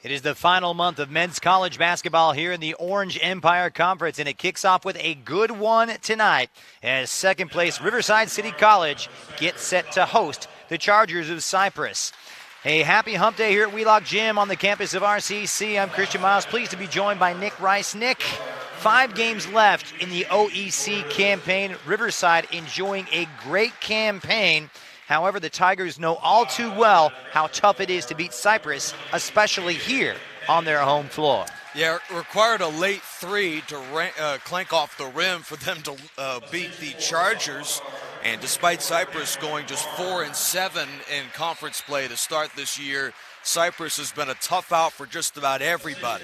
It is the final month of men's college basketball here in the Orange Empire Conference, and it kicks off with a good one tonight as second place Riverside City College gets set to host the Chargers of Cypress. A happy hump day here at Wheelock Gym on the campus of RCC. I'm Christian Miles, pleased to be joined by Nick Rice. Nick, 5 games left in the OEC campaign. Riverside enjoying a great campaign. However, the Tigers know all too well how tough it is to beat Cypress, especially here on their home floor. Yeah, it required a late 3 to clank off the rim for them to beat the Chargers. And despite Cypress going just 4-7 in conference play to start this year, Cypress has been a tough out for just about everybody.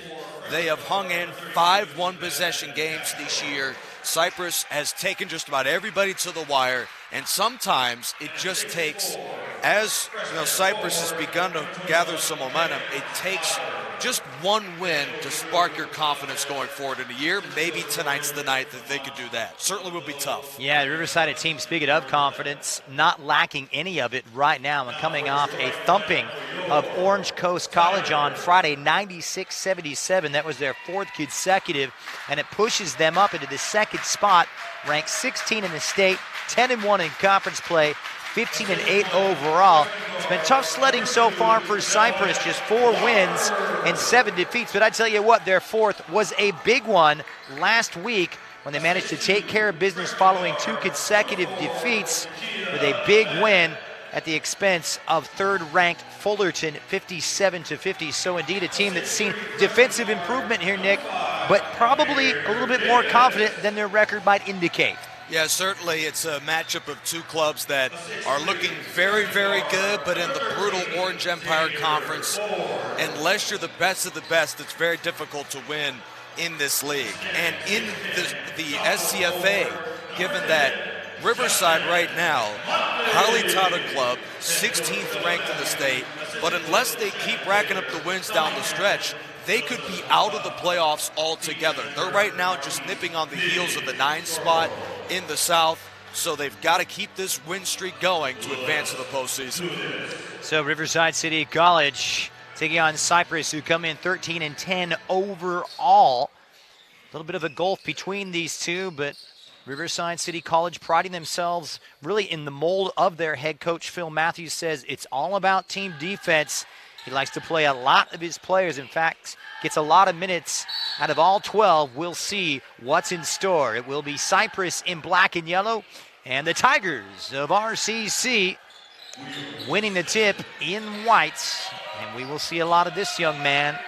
They have hung in 5 one-possession games this year. Cypress has taken just about everybody to the wire, and sometimes it just takes, as Cypress has begun to gather some momentum, it takes just one win to spark your confidence going forward in the year. Maybe tonight's the night that they could do that. Certainly will be tough. Yeah, the Riverside team, speaking of confidence, not lacking any of it right now and coming off a thumping of Orange Coast College on Friday, 96-77. That was their 4th consecutive, and it pushes them up into the 2nd spot, ranked 16 in the state, 10-1 in conference play, 15-8 overall. It's been tough sledding so far for Cypress, just 4 wins and 7 defeats. But I tell you what, their 4th was a big one last week when they managed to take care of business following 2 consecutive defeats with a big win at the expense of 3rd-ranked Fullerton, 57-50. So indeed a team that's seen defensive improvement here, Nick, but probably a little bit more confident than their record might indicate. Yeah, certainly it's a matchup of 2 clubs that are looking very, very good, but in the brutal Orange Empire Conference, unless you're the best of the best, it's very difficult to win in this league. And in the SCFA, given that Riverside right now, highly touted club, 16th ranked in the state, but unless they keep racking up the wins down the stretch, they could be out of the playoffs altogether. They're right now just nipping on the heels of the 9th spot in the South, so they've got to keep this win streak going to advance to the postseason. So Riverside City College taking on Cypress, who come in 13-10 overall. A little bit of a gulf between these two, but Riverside City College priding themselves really in the mold of their head coach. Phil Matthews says it's all about team defense. He likes to play a lot of his players. In fact, gets a lot of minutes out of all 12. We'll see what's in store. It will be Cypress in black and yellow, and the Tigers of RCC winning the tip in white. And we will see a lot of this young man,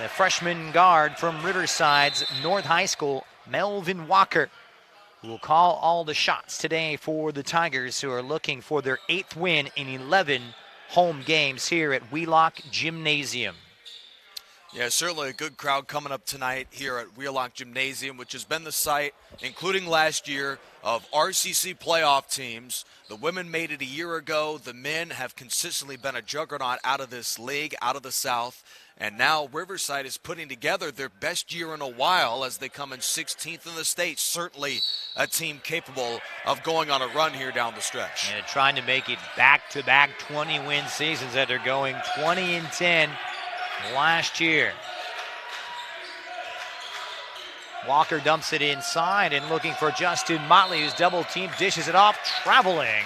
the freshman guard from Riverside's North High School, Melvin Walker, who will call all the shots today for the Tigers, who are looking for their 8th win in 11 home games here at Wheelock Gymnasium. Yeah, certainly a good crowd coming up tonight here at Wheelock Gymnasium, which has been the site, including last year, of RCC playoff teams. The women made it a year ago. The men have consistently been a juggernaut out of this league, out of the South. And now Riverside is putting together their best year in a while as they come in 16th in the state. Certainly a team capable of going on a run here down the stretch. And trying to make it back-to-back 20-win seasons after going 20-10 last year. Walker dumps it inside and looking for Justin Motley, who's double-teamed, dishes it off, traveling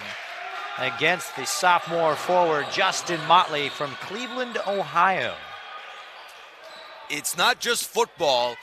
against the sophomore forward Justin Motley from Cleveland, Ohio. It's not just football.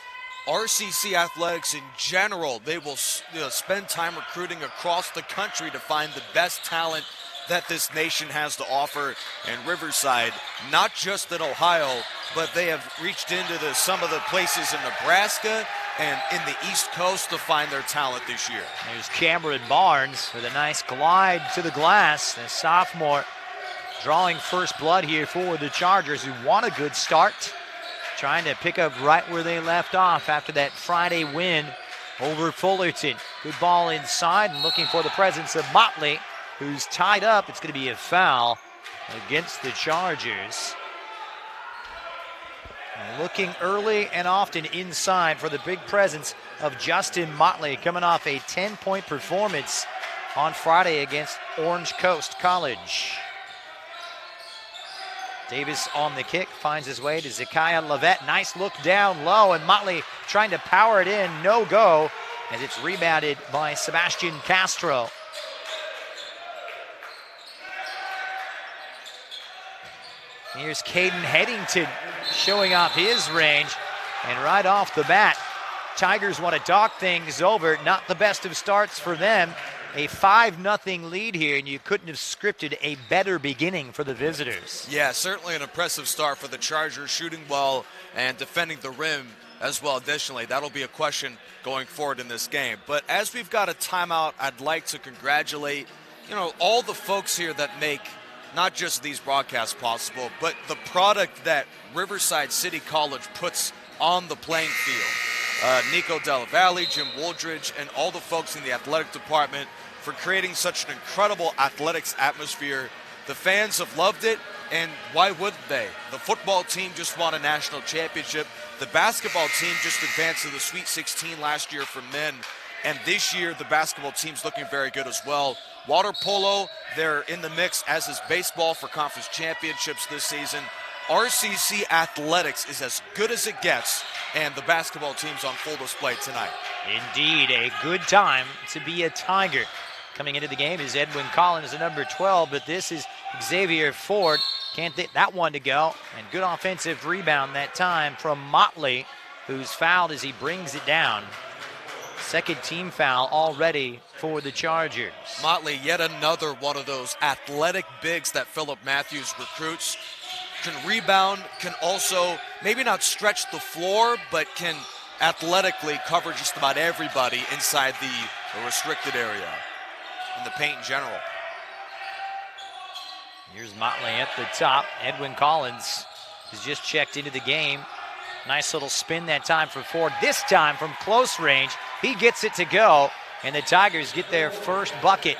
RCC athletics in general, they will spend time recruiting across the country to find the best talent that this nation has to offer. And Riverside, not just in Ohio, but they have reached into some of the places in Nebraska and in the East Coast to find their talent this year. There's Cameron Barnes with a nice glide to the glass. The sophomore drawing first blood here for the Chargers, who want a good start, trying to pick up right where they left off after that Friday win over Fullerton. Good ball inside and looking for the presence of Motley, who's tied up. It's going to be a foul against the Chargers. And looking early and often inside for the big presence of Justin Motley, coming off a 10-point performance on Friday against Orange Coast College. Davis on the kick, finds his way to Zakiah Levette. Nice look down low, and Motley trying to power it in. No go, as it's rebounded by Sebastian Castro. Here's Caden Headington showing off his range, and right off the bat, Tigers want to talk things over. Not the best of starts for them. A 5-0 lead here, and you couldn't have scripted a better beginning for the visitors. Yeah, certainly an impressive start for the Chargers, shooting well and defending the rim as well. Additionally, that'll be a question going forward in this game. But as we've got a timeout, I'd like to congratulate, all the folks here that make not just these broadcasts possible, but the product that Riverside City College puts on the playing field. Nico Della Valle, Jim Wooldridge, and all the folks in the athletic department for creating such an incredible athletics atmosphere. The fans have loved it, and why wouldn't they? The football team just won a national championship. The basketball team just advanced to the Sweet 16 last year for men, and this year the basketball team's looking very good as well. Water polo, they're in the mix, as is baseball for conference championships this season. RCC athletics is as good as it gets, and the basketball team's on full display tonight. Indeed, a good time to be a Tiger. Coming into the game is Edwin Collins, the number 12, but this is Xavier Ford. Can't get that one to go, and good offensive rebound that time from Motley, who's fouled as he brings it down. Second team foul already for the Chargers. Motley, yet another one of those athletic bigs that Philip Matthews recruits. Can rebound, can also maybe not stretch the floor, but can athletically cover just about everybody inside the restricted area and the paint in general. Here's Motley at the top. Edwin Collins has just checked into the game. Nice little spin that time for Ford. This time from close range, he gets it to go, and the Tigers get their first bucket.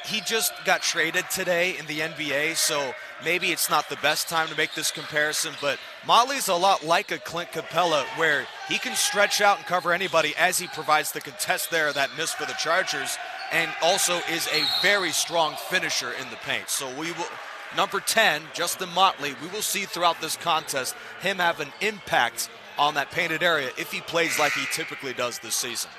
He just got traded today in the NBA, so maybe it's not the best time to make this comparison, but Motley's a lot like a Clint Capella, where he can stretch out and cover anybody as he provides the contest there that missed for the Chargers, and also is a very strong finisher in the paint. So we will, number 10, Justin Motley, we will see throughout this contest him have an impact on that painted area if he plays like he typically does this season.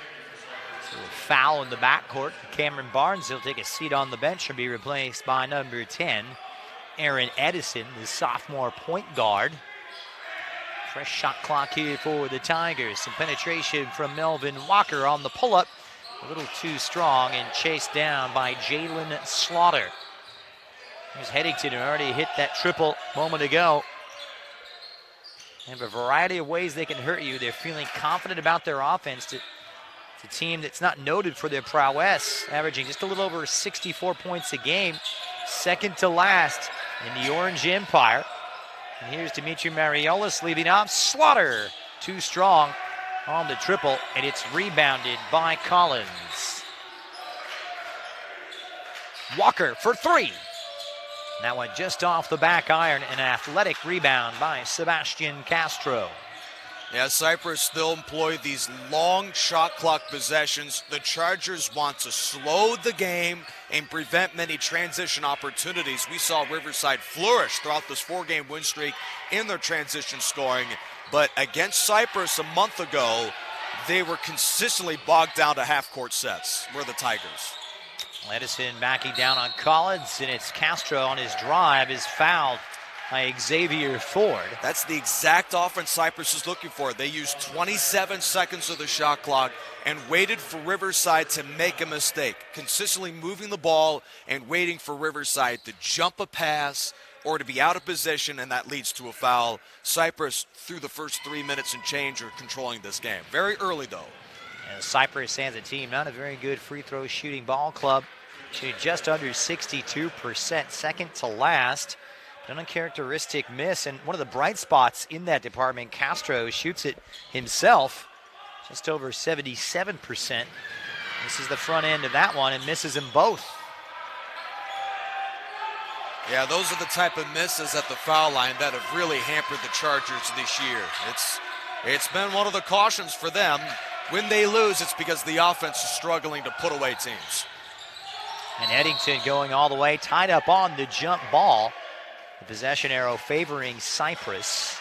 So a foul in the backcourt. Cameron Barnes, he'll take a seat on the bench and be replaced by number 10, Aaron Edison, the sophomore point guard. Fresh shot clock here for the Tigers. Some penetration from Melvin Walker on the pull-up. A little too strong and chased down by Jalen Slaughter. Here's Headington, who already hit that triple a moment ago. They have a variety of ways they can hurt you. They're feeling confident about their offense. It's a team that's not noted for their prowess, averaging just a little over 64 points a game, second to last in the Orange Empire. And here's Dimitri Mariolis leading off. Slaughter, too strong on the triple, and it's rebounded by Collins. Walker for three. That one just off the back iron, an athletic rebound by Sebastian Castro. Yeah, Cypress still employ these long shot clock possessions. The Chargers want to slow the game and prevent many transition opportunities. We saw Riverside flourish throughout this 4-game win streak in their transition scoring. But against Cypress a month ago, they were consistently bogged down to half-court sets. We're the Tigers. Edison backing down on Collins, and it's Castro on his drive is fouled by Xavier Ford. That's the exact offense Cypress is looking for. They used 27 seconds of the shot clock and waited for Riverside to make a mistake, consistently moving the ball and waiting for Riverside to jump a pass or to be out of position, and that leads to a foul. Cypress, through the first 3 minutes and change, are controlling this game. Very early, though. And Cypress as a team, not a very good free throw shooting ball club. Shooting just under 62%, second to last. An uncharacteristic miss, and one of the bright spots in that department, Castro shoots it himself, just over 77%. This is the front end of that one and misses them both. Yeah, those are the type of misses at the foul line that have really hampered the Chargers this year. It's been one of the cautions for them. When they lose, it's because the offense is struggling to put away teams. And Eddington going all the way, tied up on the jump ball. The possession arrow favoring Cypress.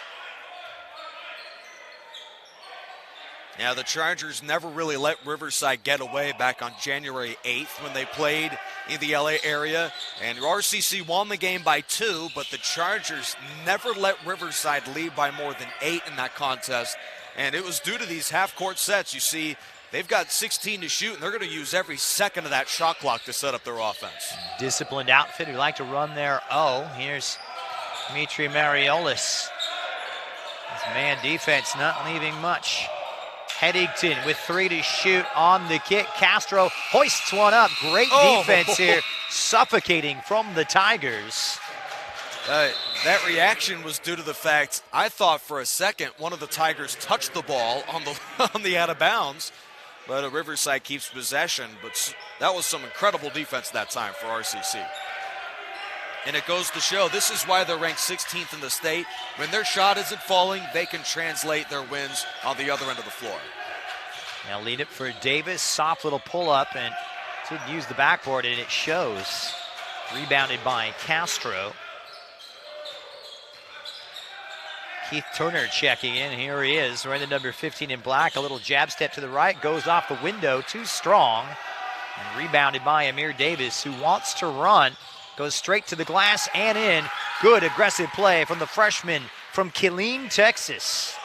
Yeah, the Chargers never really let Riverside get away back on January 8th when they played in the LA area. And RCC won the game by 2, but the Chargers never let Riverside lead by more than 8 in that contest. And it was due to these half-court sets. You see, they've got 16 to shoot, and they're going to use every second of that shot clock to set up their offense. Disciplined outfit who like to run their O. Here's Dimitri Mariolis. His man defense not leaving much. Headington with 3 to shoot on the kick. Castro hoists one up. Great defense here, suffocating from the Tigers. That reaction was due to the fact I thought for a second one of the Tigers touched the ball on the out of bounds, but Riverside keeps possession. But that was some incredible defense that time for RCC. And it goes to show this is why they're ranked 16th in the state. When their shot isn't falling, they can translate their wins on the other end of the floor. Now lead it for Davis. Soft little pull up and didn't use the backboard, and it shows. Rebounded by Castro. Keith Turner checking in. Here he is, wearing the number 15 in black. A little jab step to the right, goes off the window, too strong. And rebounded by Amir Davis, who wants to run. Goes straight to the glass and in. Good aggressive play from the freshman from Killeen, Texas.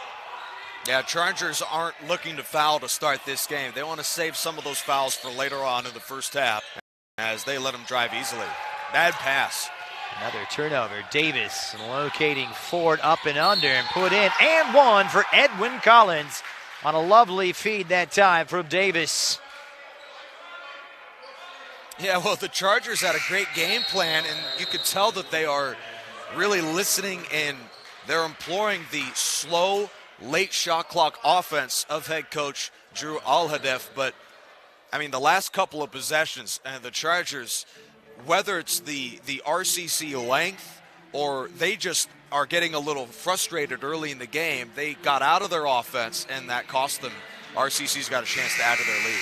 Yeah, Chargers aren't looking to foul to start this game. They want to save some of those fouls for later on in the first half as they let them drive easily. Bad pass. Another turnover. Davis locating Ford up and under and put in and one for Edwin Collins on a lovely feed that time from Davis. Yeah, well, the Chargers had a great game plan, and you could tell that they are really listening and they're employing the slow, late shot clock offense of head coach Drew Alhadef. But, I mean, the last couple of possessions, and the Chargers, whether it's the RCC length or they just are getting a little frustrated early in the game, they got out of their offense, and that cost them. RCC's got a chance to add to their lead.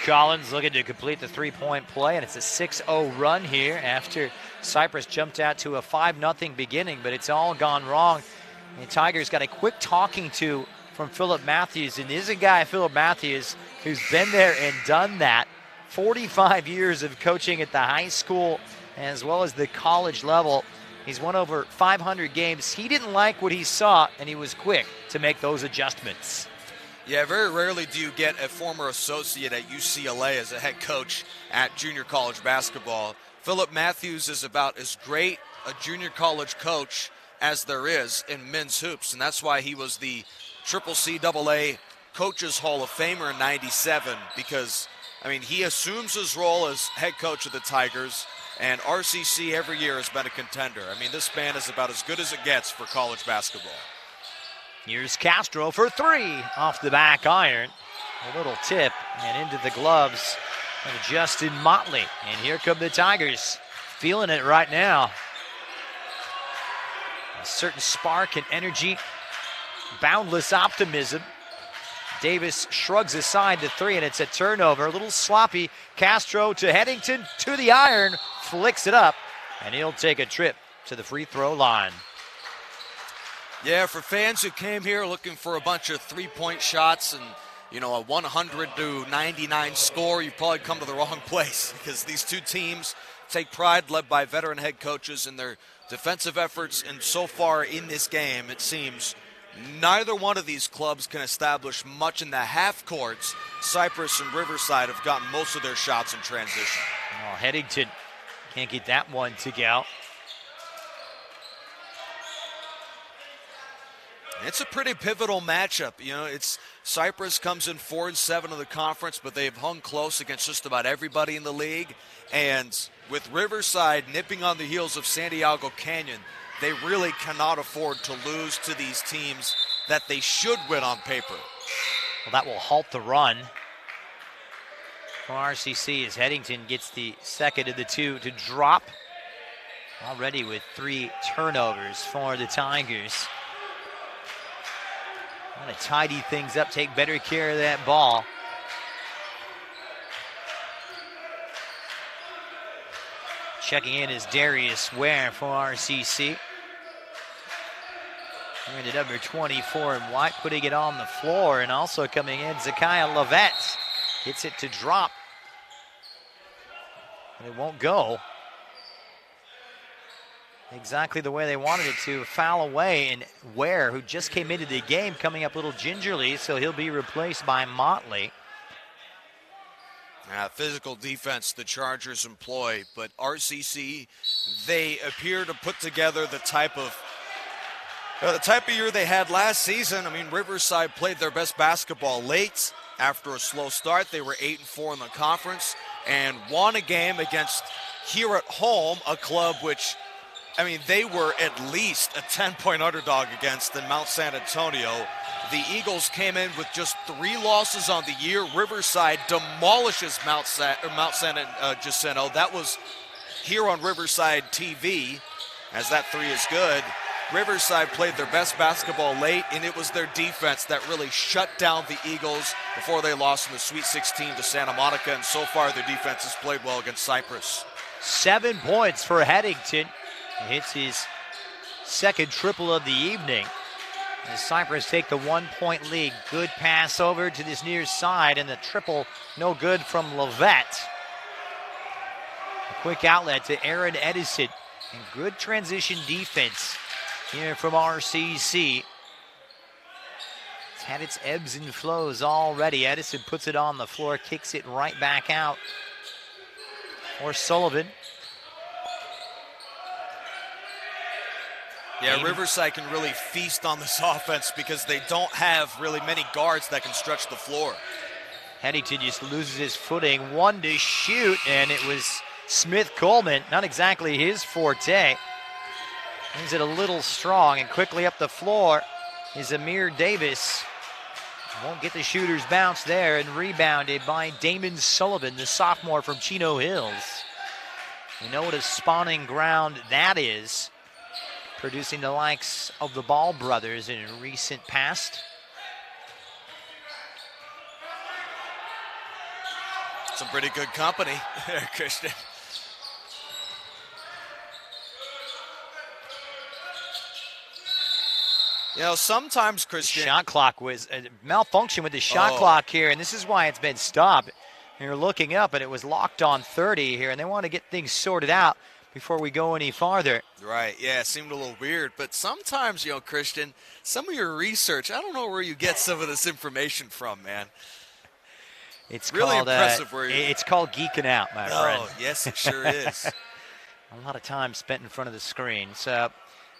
Collins looking to complete the three-point play, and it's a 6-0 run here after Cypress jumped out to a 5-0 beginning, but it's all gone wrong. And the Tigers got a quick talking to from Philip Matthews, and this is a guy, Philip Matthews, who's been there and done that. 45 years of coaching at the high school as well as the college level. He's won over 500 games. He didn't like what he saw, and he was quick to make those adjustments. Yeah, very rarely do you get a former associate at UCLA as a head coach at junior college basketball. Philip Matthews is about as great a junior college coach as there is in men's hoops, and that's why he was the CCAA Coaches Hall of Famer in '97, because, I mean, he assumes his role as head coach of the Tigers, and RCC every year has been a contender. I mean, this man is about as good as it gets for college basketball. Here's Castro for 3 off the back iron. A little tip and into the gloves of Justin Motley. And here come the Tigers, feeling it right now. A certain spark and energy, boundless optimism. Davis shrugs aside the 3, and it's a turnover. A little sloppy. Castro to Headington to the iron, flicks it up, and he'll take a trip to the free throw line. Yeah, for fans who came here looking for a bunch of three-point shots and, you know, a 100-99 score, you've probably come to the wrong place, because these two teams take pride, led by veteran head coaches, in their defensive efforts. And so far in this game, it seems neither one of these clubs can establish much in the half courts. Cypress and Riverside have gotten most of their shots in transition. Oh, Headington can't get that one to go. It's a pretty pivotal matchup. You know, it's Cypress comes in 4-7 of the conference, but they've hung close against just about everybody in the league. And with Riverside nipping on the heels of Santiago Canyon, they really cannot afford to lose to these teams that they should win on paper. Well, that will halt the run for RCC as Headington gets the second of the 2 to drop. Already with 3 turnovers for the Tigers. Want to tidy things up, take better care of that ball. Checking in is Darius Ware for RCC. Wearing the number 24 in white, putting it on the floor, and also coming in, Zakiah Lovett gets it to drop. And it won't go exactly the way they wanted it to. Foul away, and Ware, who just came into the game, coming up a little gingerly, so he'll be replaced by Motley. Physical defense the Chargers employ, but RCC, they appear to put together the type of year they had last season. I mean, Riverside played their best basketball late. After a slow start, they were 8-4 in the conference and won a game against, here at home, a club which, I mean, they were at least a 10-point underdog against in Mount San Antonio. The Eagles came in with just 3 losses on the year. Riverside demolishes Mount San Jacinto. That was here on Riverside TV, as that 3 is good. Riverside played their best basketball late, and it was their defense that really shut down the Eagles before they lost in the Sweet 16 to Santa Monica, and so far their defense has played well against Cypress. 7 points for Headington. He hits his second triple of the evening. As Cypress take the 1-point lead. Good pass over to this near side, and the triple no good from Lovett. A quick outlet to Aaron Edison, and good transition defense here from RCC. It's had its ebbs and flows already. Edison puts it on the floor, kicks it right back out for Sullivan. Yeah, Riverside can really feast on this offense because they don't have really many guards that can stretch the floor. Headington just loses his footing. 1 to shoot, and it was Smith Coleman. Not exactly his forte. He's it a little strong, and quickly up the floor is Amir Davis. Won't get the shooter's bounce there, and rebounded by Damon Sullivan, the sophomore from Chino Hills. You know what a spawning ground that is, producing the likes of the Ball brothers in recent past. Some pretty good company there, Christian. You know, sometimes, Christian. Shot clock was a malfunction with the shot clock here, and this is why it's been stopped. And you're looking up, and it was locked on 30 here, and they want to get things sorted out before we go any farther. Right, yeah, it seemed a little weird. But sometimes, you know, Christian, some of your research, I don't know where you get some of this information from, man. It's really called, impressive. It's called geeking out, my friend. Oh, yes, it sure is. A lot of time spent in front of the screen. So,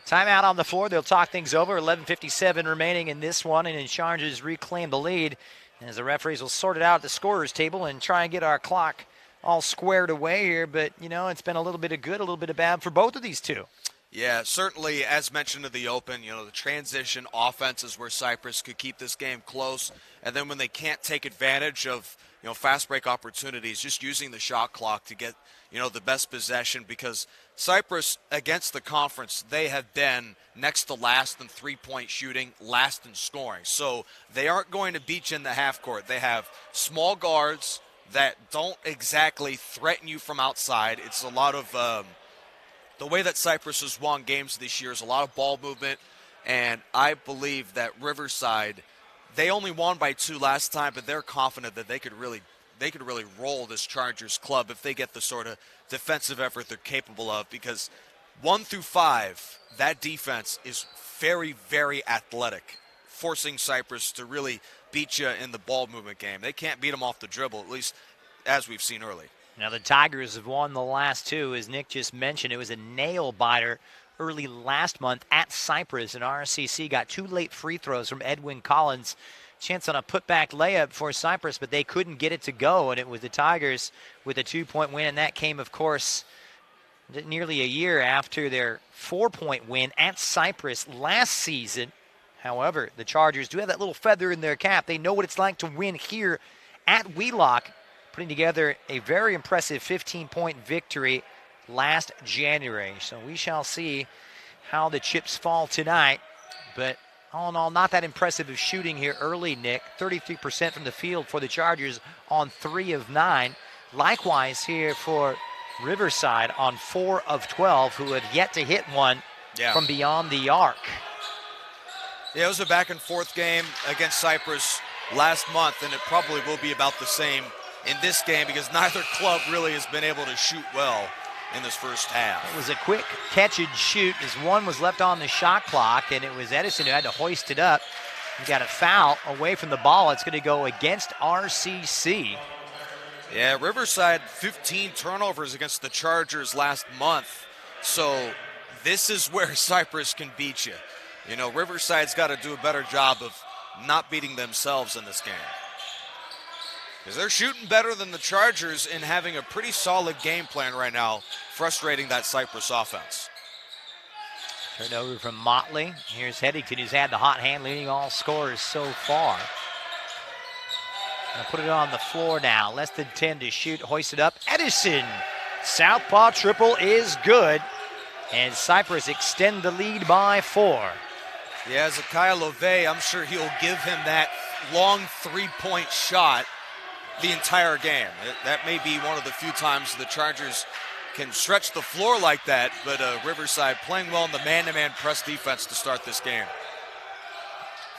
timeout on the floor. They'll talk things over. 11:57 remaining in this one, and the Chargers reclaim the lead as the referees will sort it out at the scorer's table and try and get our clock all squared away here. But, you know, it's been a little bit of good, a little bit of bad for both of these two. Yeah, certainly, as mentioned in the open, you know, the transition offense is where Cypress could keep this game close. And then when they can't take advantage of, you know, fast break opportunities, just using the shot clock to get, you know, the best possession, because Cypress, against the conference, they have been next to last in three-point shooting, last in scoring. So they aren't going to beat you in the half court. They have small guards that don't exactly threaten you from outside. It's a lot of the way that Cypress has won games this year is a lot of ball movement, and I believe that Riverside, they only won by 2 last time, but they're confident that they could really roll this Chargers club if they get the sort of defensive effort they're capable of, because 1 through 5, that defense is very, very athletic, forcing Cypress to really beat you in the ball movement game. They can't beat them off the dribble, at least as we've seen early. Now the Tigers have won the last 2, as Nick just mentioned. It was a nail-biter early last month at Cypress, and RCC got 2 late free throws from Edwin Collins. Chance on a putback layup for Cypress, but they couldn't get it to go, and it was the Tigers with a 2-point win, and that came, of course, nearly a year after their 4-point win at Cypress last season. However, the Chargers do have that little feather in their cap. They know what it's like to win here at Wheelock, putting together a very impressive 15-point victory last January. So we shall see how the chips fall tonight, but all in all, not that impressive of shooting here early, Nick. 33% from the field for the Chargers on 3 of 9. Likewise here for Riverside on 4 of 12, who have yet to hit one from beyond the arc. Yeah, it was a back-and-forth game against Cypress last month, and it probably will be about the same in this game because neither club really has been able to shoot well in this first half. It was a quick catch and shoot as one was left on the shot clock, and it was Edison who had to hoist it up. He got a foul away from the ball. It's going to go against RCC. Yeah, Riverside 15 turnovers against the Chargers last month. So this is where Cypress can beat you. You know, Riverside's got to do a better job of not beating themselves in this game. Because they're shooting better than the Chargers and having a pretty solid game plan right now, frustrating that Cypress offense. Turnover from Motley. Here's Headington, who's had the hot hand, leading all scorers so far. Gonna put it on the floor now. Less than 10 to shoot. Hoisted up. Edison. Southpaw triple is good. And Cypress extend the lead by 4. Yeah, Zakiah Lovey, I'm sure he'll give him that long three-point shot the entire game. That may be one of the few times the Chargers can stretch the floor like that, but Riverside playing well in the man-to-man press defense to start this game.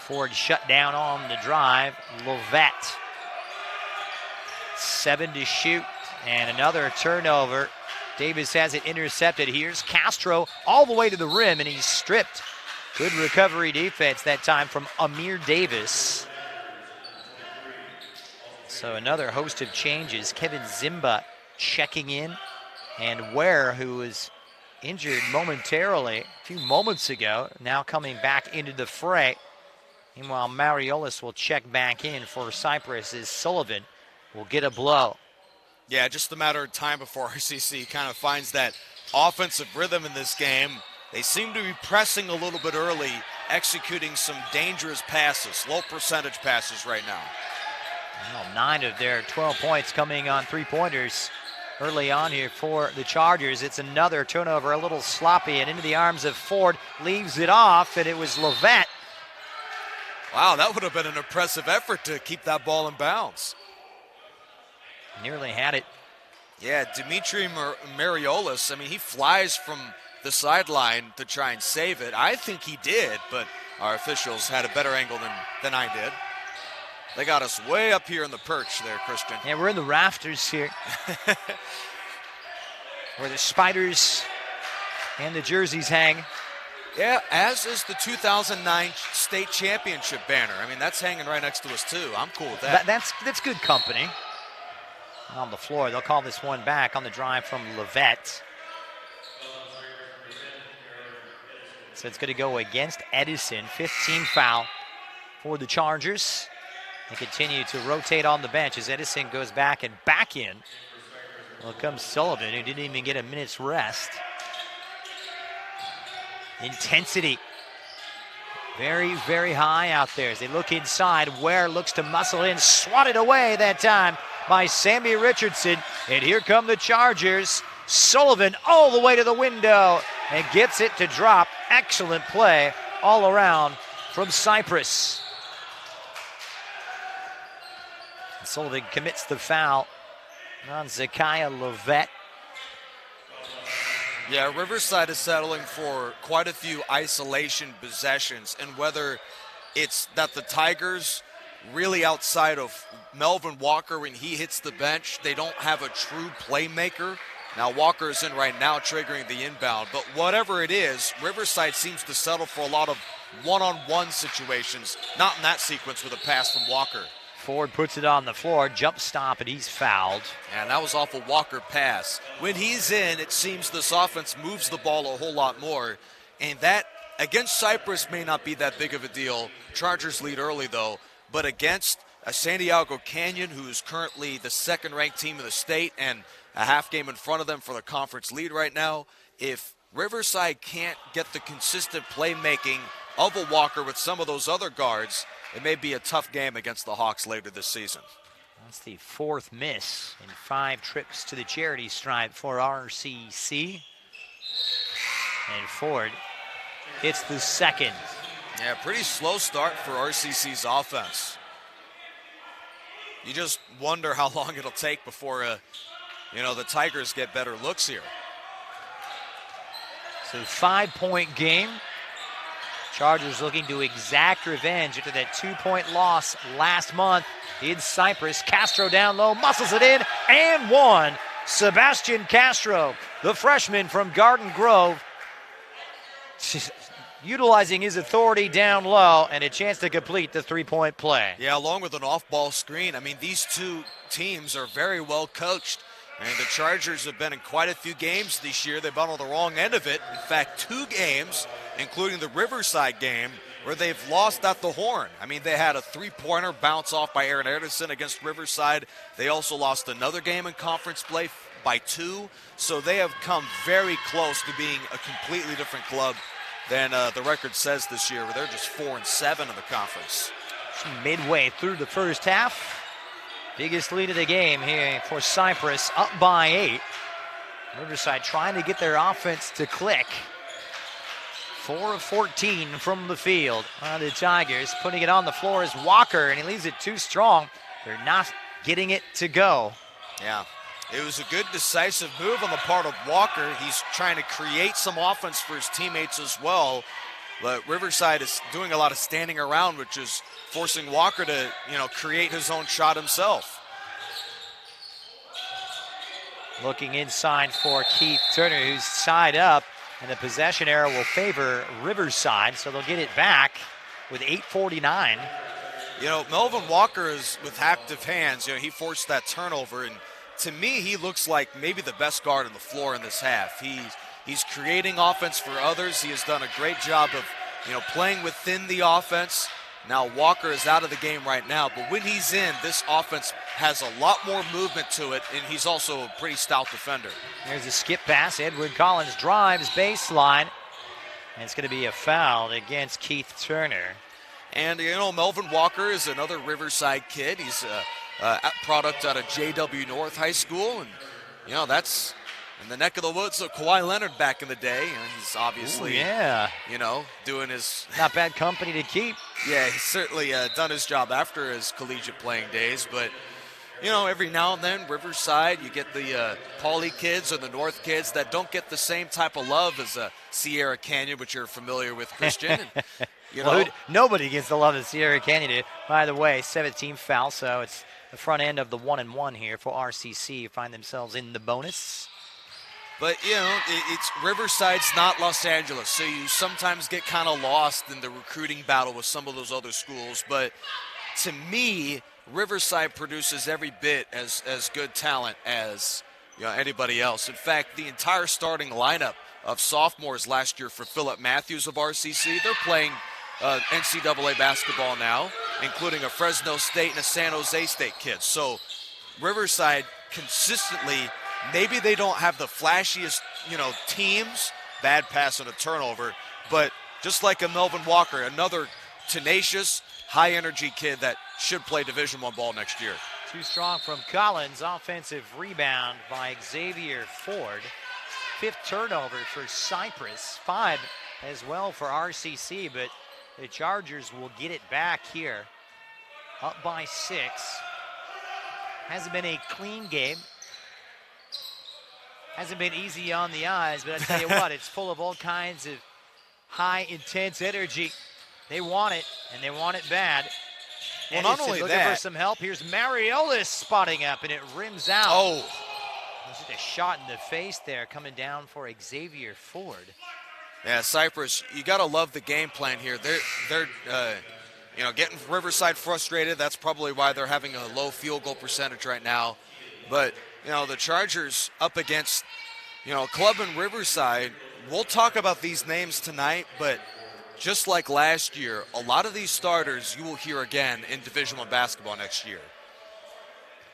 Ford shut down on the drive. Lovett. 7 to shoot, and another turnover. Davis has it intercepted. Here's Castro all the way to the rim, and he's stripped. Good recovery defense that time from Amir Davis. So another host of changes. Kevin Zimba checking in, and Ware, who was injured momentarily a few moments ago, now coming back into the fray. Meanwhile, Mariolis will check back in for Cypress as Sullivan will get a blow. Yeah, just a matter of time before RCC kind of finds that offensive rhythm in this game. They seem to be pressing a little bit early, executing some dangerous passes, low percentage passes right now. Well, 9 of their 12 points coming on three-pointers early on here for the Chargers. It's another turnover, a little sloppy, and into the arms of Ford, leaves it off, and it was Lovett. Wow, that would have been an impressive effort to keep that ball in bounds. Nearly had it. Yeah, Dimitri Mariolis, I mean, he flies from the sideline to try and save it. I think he did, but our officials had a better angle than I did. They got us way up here in the perch there, Christian. Yeah, we're in the rafters here. Where the spiders and the jerseys hang. Yeah, as is the 2009 state championship banner. I mean, that's hanging right next to us, too. I'm cool with that. That's good company. On the floor, they'll call this one back on the drive from Lovett. So it's going to go against Edison. 15 foul for the Chargers. They continue to rotate on the bench as Edison goes back and back in. Well, comes Sullivan, who didn't even get a minute's rest. Intensity. Very, very high out there as they look inside. Ware looks to muscle in, swatted away that time by Sammy Richardson. And here come the Chargers. Sullivan all the way to the window and gets it to drop. Excellent play all around from Cypress. Sullivan commits the foul on Zakiah Lovett. Yeah, Riverside is settling for quite a few isolation possessions, and whether it's that the Tigers really outside of Melvin Walker when he hits the bench, they don't have a true playmaker. Now Walker is in right now triggering the inbound, but whatever it is, Riverside seems to settle for a lot of one-on-one situations, not in that sequence with a pass from Walker. Ford puts it on the floor, jump stop, and he's fouled. And that was off a Walker pass. When he's in, it seems this offense moves the ball a whole lot more. And that, against Cypress, may not be that big of a deal. Chargers lead early, though. But against a San Diego Canyon, who is currently the second-ranked team in the state and a half game in front of them for the conference lead right now, if Riverside can't get the consistent playmaking of a Walker with some of those other guards, it may be a tough game against the Hawks later this season. That's the 4th miss in 5 trips to the charity stripe for RCC. And Ford hits the 2nd. Yeah, pretty slow start for RCC's offense. You just wonder how long it'll take before, the Tigers get better looks here. So 5-point game. Chargers looking to exact revenge after that 2-point loss last month in Cypress. Castro down low, muscles it in, and one. Sebastian Castro, the freshman from Garden Grove, utilizing his authority down low and a chance to complete the 3-point play. Yeah, along with an off-ball screen. I mean, these two teams are very well coached. And the Chargers have been in quite a few games this year. They've been on the wrong end of it. In fact, 2 games, including the Riverside game, where they've lost at the horn. I mean, they had a 3-pointer bounce off by Aaron Anderson against Riverside. They also lost another game in conference play by 2. So they have come very close to being a completely different club than the record says this year, where they're just 4-7 in the conference. Midway through the first half. Biggest lead of the game here for Cypress, up by 8. Riverside trying to get their offense to click. 4 of 14 from the field. The Tigers putting it on the floor is Walker, and he leaves it too strong. They're not getting it to go. Yeah, it was a good decisive move on the part of Walker. He's trying to create some offense for his teammates as well. But Riverside is doing a lot of standing around, which is forcing Walker to, create his own shot himself. Looking inside for Keith Turner, who's tied up, and the possession arrow will favor Riverside, so they'll get it back with 8:49. Melvin Walker is with active hands. He forced that turnover, and to me, he looks like maybe the best guard on the floor in this half. He's creating offense for others. He has done a great job of, playing within the offense. Now Walker is out of the game right now, but when he's in, this offense has a lot more movement to it, and he's also a pretty stout defender. There's a skip pass. Edward Collins drives baseline, and it's going to be a foul against Keith Turner. And, Melvin Walker is another Riverside kid. He's a product out of J.W. North High School, and, that's in the neck of the woods of Kawhi Leonard back in the day, and he's obviously, doing his... Not bad company to keep. Yeah, he's certainly done his job after his collegiate playing days, but, every now and then, Riverside, you get the Pauley kids or the North kids that don't get the same type of love as Sierra Canyon, which you're familiar with, Christian. And, nobody gets the love that Sierra Canyon did. By the way, 17 foul, so it's the front end of the 1-1 here for RCC. Find themselves in the bonus. But, it's Riverside's not Los Angeles, so you sometimes get kind of lost in the recruiting battle with some of those other schools. But to me, Riverside produces every bit as good talent as anybody else. In fact, the entire starting lineup of sophomores last year for Philip Matthews of RCC, they're playing NCAA basketball now, including a Fresno State and a San Jose State kid. So Riverside consistently... Maybe they don't have the flashiest, teams, bad pass and a turnover, but just like a Melvin Walker, another tenacious, high-energy kid that should play Division I ball next year. Too strong from Collins. Offensive rebound by Xavier Ford. 5th turnover for Cypress. 5 as well for RCC, but the Chargers will get it back here. Up by 6. Hasn't been a clean game. Hasn't been easy on the eyes, but I tell you what, it's full of all kinds of high, intense energy. They want it, and they want it bad. Well, not only looking that. for some help. Here's Mariolis spotting up, and it rims out. Oh. Was it a shot in the face there coming down for Xavier Ford? Yeah, Cypress, you got to love the game plan here. They're getting Riverside frustrated. That's probably why they're having a low field goal percentage right now. But the Chargers up against, a club in Riverside. We'll talk about these names tonight, but just like last year, a lot of these starters you will hear again in Division I basketball next year.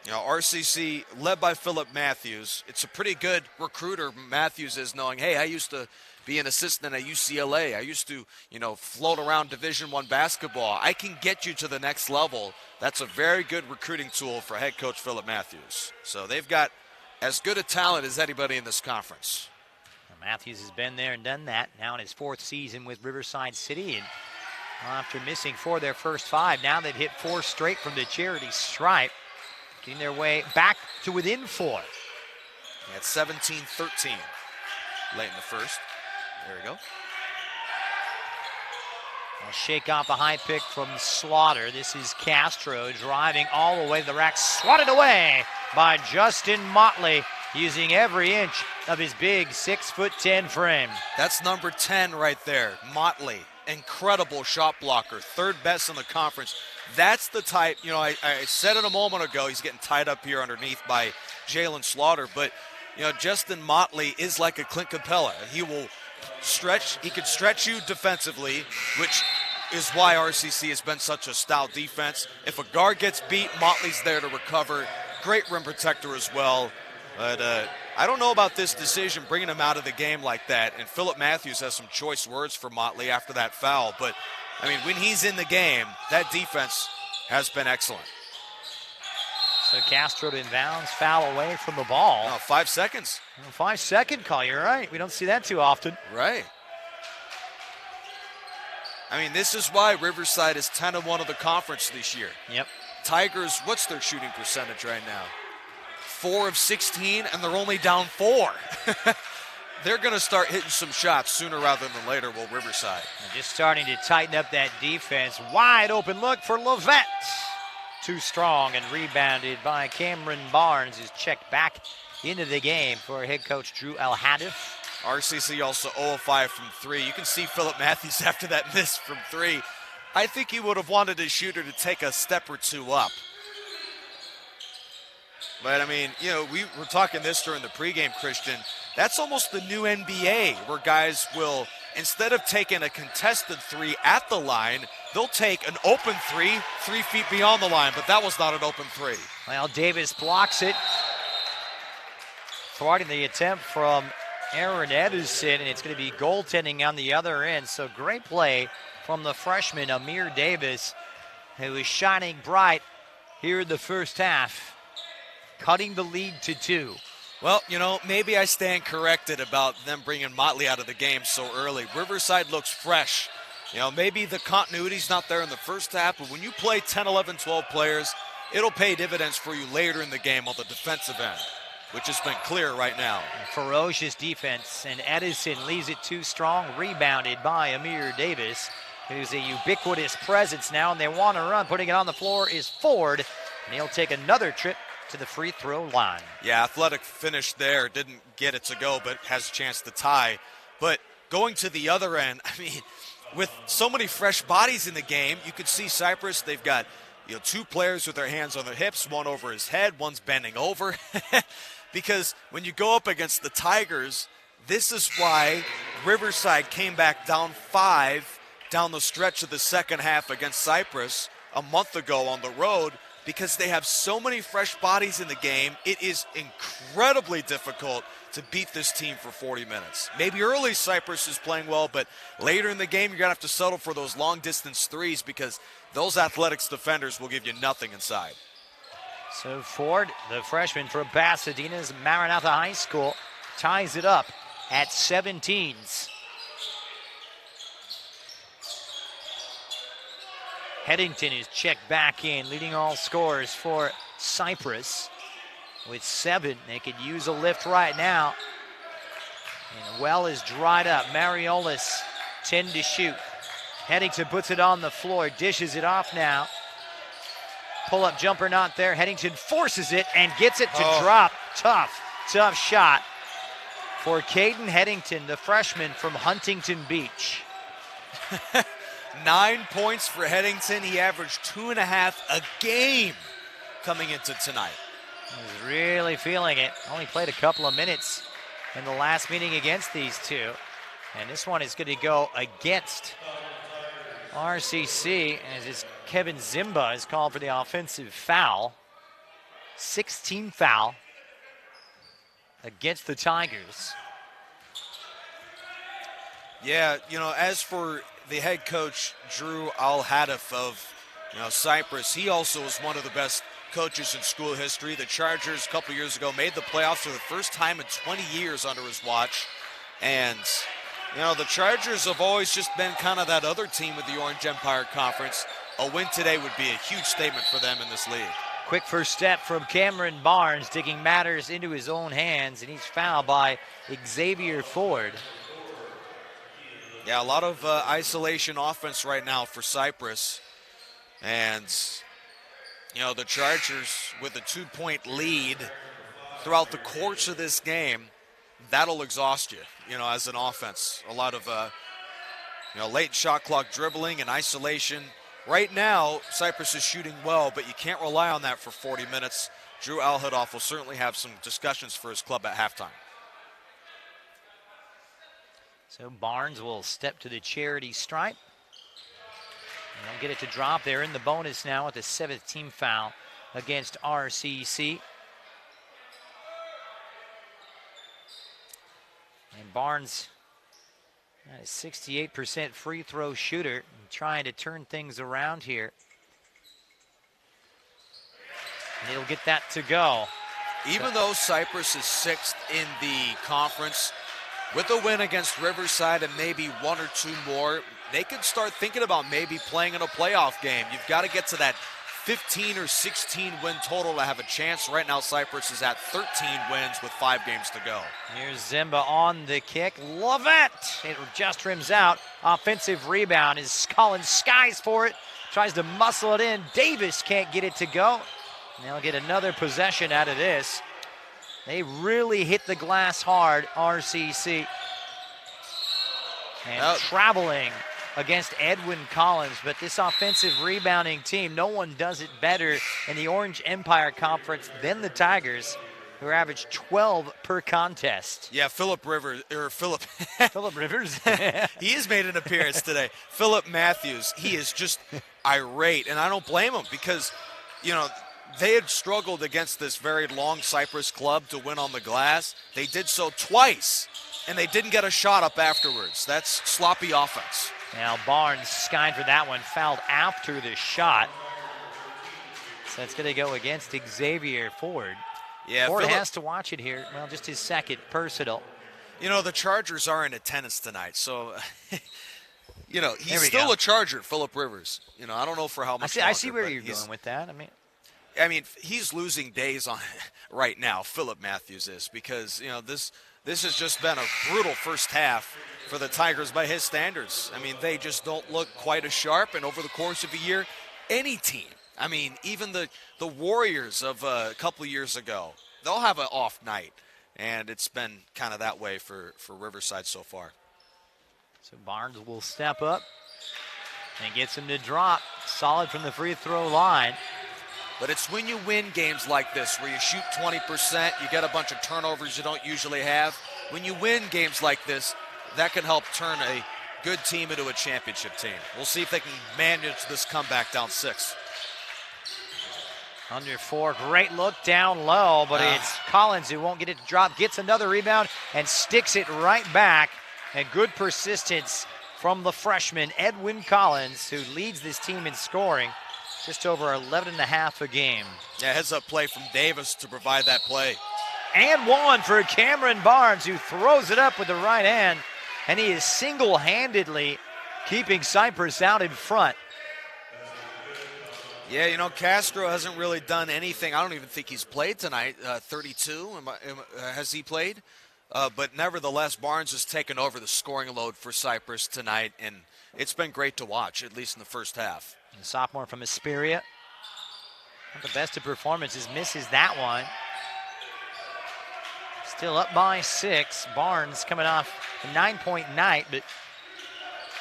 RCC led by Philip Matthews. It's a pretty good recruiter, Matthews is, knowing, hey, I used to be an assistant at UCLA. I used to, float around Division I basketball. I can get you to the next level. That's a very good recruiting tool for head coach Philip Matthews. So they've got as good a talent as anybody in this conference. Matthews has been there and done that. Now in his 4th season with Riverside City. And after missing 4 of their first 5, now they've hit 4 straight from the charity stripe. Getting their way back to within 4. At 17-13 late in the first. There we go. They'll shake off a high pick from Slaughter. This is Castro driving all the way to the rack, swatted away by Justin Motley, using every inch of his big 6'10" frame. That's number 10 right there, Motley. Incredible shot blocker, third best in the conference. That's the type, I said it a moment ago, he's getting tied up here underneath by Jalen Slaughter, but, Justin Motley is like a Clint Capella. He will stretch, he can stretch you defensively, which is why RCC has been such a stout defense. If a guard gets beat, Motley's there to recover. Great rim protector as well. But I don't know about this decision, bringing him out of the game like that. And Philip Matthews has some choice words for Motley after that foul. But, when he's in the game, that defense has been excellent. So Castro to inbounds, foul away from the ball. 5 seconds. 5-second call, you're right. We don't see that too often. Right. This is why Riverside is 10-1 of the conference this year. Yep. Tigers, what's their shooting percentage right now? 4 of 16, and they're only down 4. They're going to start hitting some shots sooner rather than later, will Riverside. And just starting to tighten up that defense. Wide open look for Levette. Too strong and rebounded by Cameron Barnes, who's checked back into the game for head coach Drew Al-Hadif. RCC also 0 of 5 from 3. You can see Philip Matthews after that miss from 3. I think he would have wanted his shooter to take a step or two up. But, we were talking this during the pregame, Christian. That's almost the new NBA, where guys will, instead of taking a contested 3 at the line, they'll take an open 3 3 feet beyond the line. But that was not an open 3. Well, Davis blocks it, thwarting the attempt from Aaron Edison, and it's going to be goaltending on the other end. So great play from the freshman, Amir Davis, who is shining bright here in the first half, cutting the lead to 2. Well, maybe I stand corrected about them bringing Motley out of the game so early. Riverside looks fresh. Maybe the continuity's not there in the first half, but when you play 10, 11, 12 players, it'll pay dividends for you later in the game on the defensive end, which has been clear right now. Ferocious defense, and Edison leaves it too strong, rebounded by Amir Davis, who's a ubiquitous presence now, and they want to run. Putting it on the floor is Ford, and he'll take another trip to the free throw line. Yeah, athletic finish there. Didn't get it to go, but has a chance to tie. But going to the other end, with so many fresh bodies in the game, you could see Cypress, they've got 2 players with their hands on their hips, one over his head, one's bending over. Because when you go up against the Tigers, this is why Riverside came back down 5 down the stretch of the second half against Cypress a month ago on the road, because they have so many fresh bodies in the game. It is incredibly difficult to beat this team for 40 minutes. Maybe early Cypress is playing well, but later in the game, you're going to have to settle for those long-distance threes, because those athletics defenders will give you nothing inside. So Ford, the freshman from Pasadena's Maranatha High School, ties it up at 17s. Headington is checked back in, leading all scorers for Cypress with 7. They could use a lift right now. And well is dried up. Mariolis, 10 to shoot. Headington puts it on the floor, dishes it off now. Pull-up jumper not there. Headington forces it and gets it to drop. Tough shot for Caden Headington, the freshman from Huntington Beach. 9 points for Headington. He averaged 2.5 a game coming into tonight. He's really feeling it. Only played a couple of minutes in the last meeting against these two. And this one is going to go against RCC, as it's Kevin Zimba is called for the offensive foul. 16th foul against the Tigers. Yeah, as for the head coach, Drew Al-Hadif of Cypress, he also is one of the best coaches in school history. The Chargers a couple years ago made the playoffs for the first time in 20 years under his watch. And, the Chargers have always just been kind of that other team with the Orange Empire Conference. A win today would be a huge statement for them in this league. Quick first step from Cameron Barnes, taking matters into his own hands, and he's fouled by Xavier Ford. Yeah, a lot of isolation offense right now for Cypress. And, the Chargers with a 2-point lead throughout the course of this game, that'll exhaust you, as an offense. A lot of, late shot clock dribbling and isolation. Right now, Cypress is shooting well, but you can't rely on that for 40 minutes. Drew Alhadoff will certainly have some discussions for his club at halftime. So Barnes will step to the charity stripe. And they'll get it to drop. They're in the bonus now with the 7th team foul against RCC. And Barnes, a 68% free throw shooter, trying to turn things around here. And he'll get that to go. Even though Cypress is 6th in the conference, with a win against Riverside and maybe 1 or 2 more, they could start thinking about maybe playing in a playoff game. You've got to get to that 15 or 16 win total to have a chance. Right now, Cypress is at 13 wins with 5 games to go. Here's Zimba on the kick. Lovett, it just rims out. Offensive rebound is Collins skies for it. Tries to muscle it in. Davis can't get it to go. And they'll get another possession out of this. They really hit the glass hard, RCC. And traveling against Edwin Collins, but this offensive rebounding team, no one does it better in the Orange Empire Conference than the Tigers, who average 12 per contest. Yeah, Philip Rivers. He has made an appearance today. Philip Matthews, he is just irate, and I don't blame him because, they had struggled against this very long Cypress club to win on the glass. They did so twice, and they didn't get a shot up afterwards. That's sloppy offense. Now Barnes skied for that one, fouled after the shot. So it's going to go against Xavier Ford. Yeah, Ford has to watch it here. Well, just his 2nd personal. The Chargers are in attendance tonight, so he's still a Charger, Philip Rivers. I don't know for how much longer. I see where you're going with that. I mean, he's losing days on right now, Philip Matthews is, because, this has just been a brutal first half for the Tigers by his standards. I mean, they just don't look quite as sharp, and over the course of a year, any team, even the Warriors of a couple of years ago, they'll have an off night, and it's been kind of that way for Riverside so far. So Barnes will step up and gets him to drop. Solid from the free throw line. But it's when you win games like this where you shoot 20%, you get a bunch of turnovers you don't usually have. When you win games like this, that can help turn a good team into a championship team. We'll see if they can manage this comeback down 6. Under 4, great look down low, but it's Collins who won't get it to drop. Gets another rebound and sticks it right back. And good persistence from the freshman, Edwin Collins, who leads this team in scoring. Just over 11.5 a game. Yeah, heads up play from Davis to provide that play. And one for Cameron Barnes, who throws it up with the right hand. And he is single-handedly keeping Cypress out in front. Yeah, Castro hasn't really done anything. I don't even think he's played tonight. 32, has he played? But nevertheless, Barnes has taken over the scoring load for Cypress tonight, and it's been great to watch, at least in the first half. The sophomore from Hesperia. Not the best of performances, misses that one. Still up by 6. Barnes coming off a 9-point night, but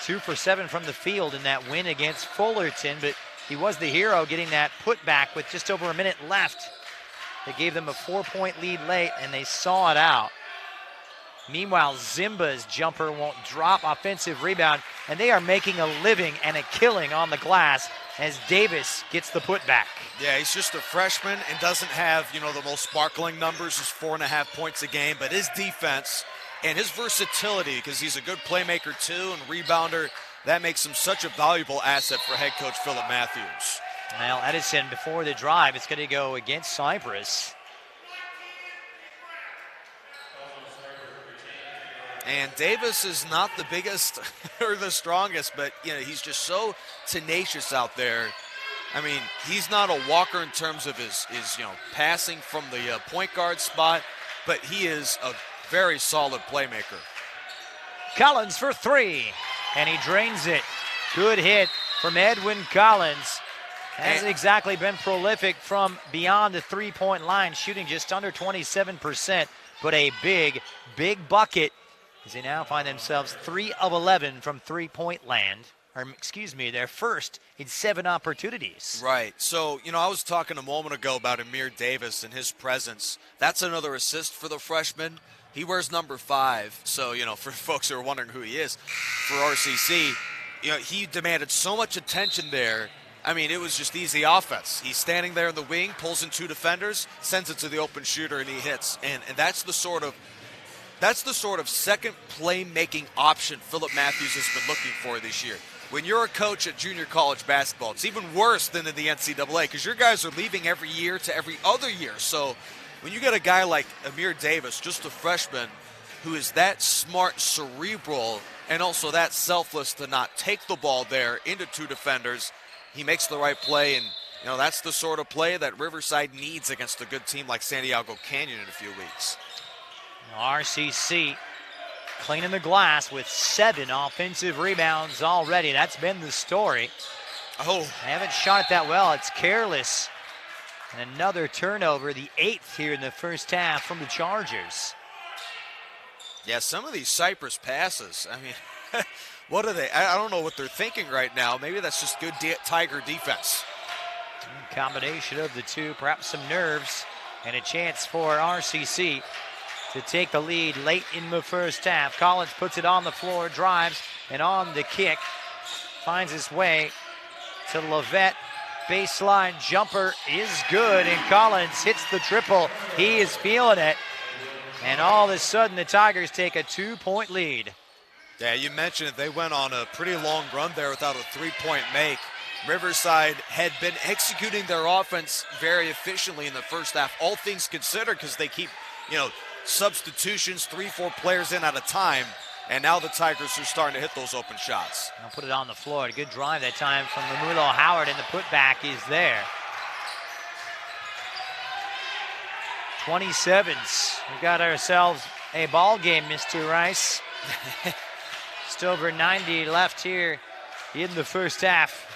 2 for 7 from the field in that win against Fullerton. But he was the hero getting that putback with just over a minute left. They gave them a 4-point lead late, and they saw it out. Meanwhile, Zimba's jumper won't drop. Offensive rebound, and they are making a living and a killing on the glass as Davis gets the putback. Yeah, he's just a freshman and doesn't have, the most sparkling numbers, is 4.5 points a game, but his defense and his versatility, because he's a good playmaker too and rebounder, that makes him such a valuable asset for head coach Philip Matthews. Now, Edison, before the drive, it's going to go against Cypress. And Davis is not the biggest or the strongest, but, he's just so tenacious out there. I mean, he's not a walker in terms of his passing from the point guard spot, but he is a very solid playmaker. Collins for 3. and he drains it. Good hit from Edwin Collins. Hasn't exactly been prolific from beyond the three-point line, shooting just under 27%, but a big, big bucket as they now find themselves 3 of 11 from three-point land. Or, excuse me, their first in 7 opportunities. Right. So, I was talking a moment ago about Amir Davis and his presence. That's another assist for the freshman. He wears number 5. So, for folks who are wondering who he is, for RCC, he demanded so much attention there. I mean, it was just easy offense. He's standing there in the wing, pulls in 2 defenders, sends it to the open shooter, and he hits. And that's the sort of second playmaking option Philip Matthews has been looking for this year. When you're a coach at junior college basketball, it's even worse than in the NCAA because your guys are leaving every year to every other year. So when you get a guy like Amir Davis, just a freshman, who is that smart, cerebral, and also that selfless to not take the ball there into 2 defenders, he makes the right play. And, that's the sort of play that Riverside needs against a good team like Santiago Canyon in a few weeks. RCC cleaning the glass with 7 offensive rebounds already. That's been the story. Oh. They haven't shot it that well. It's careless. And another turnover, the 8th here in the first half from the Chargers. Yeah, some of these Cypress passes, I mean, what are they? I don't know what they're thinking right now. Maybe that's just good Tiger defense. Combination of the two, perhaps some nerves, and a chance for RCC to take the lead late in the first half. Collins puts it on the floor, drives, and on the kick, finds his way to Levette. Baseline jumper is good, and Collins hits the triple. He is feeling it. And all of a sudden, the Tigers take a 2-point lead. Yeah, you mentioned it. They went on a pretty long run there without a 3-point make. Riverside had been executing their offense very efficiently in the first half, all things considered, because they keep, substitutions, 3-4 players in at a time. And now the Tigers are starting to hit those open shots. I'll put it on the floor. A good drive that time from Romulo Howard, and the putback is there. 27s. We've got ourselves a ball game, Mr. Rice. Just over 90 left here in the first half.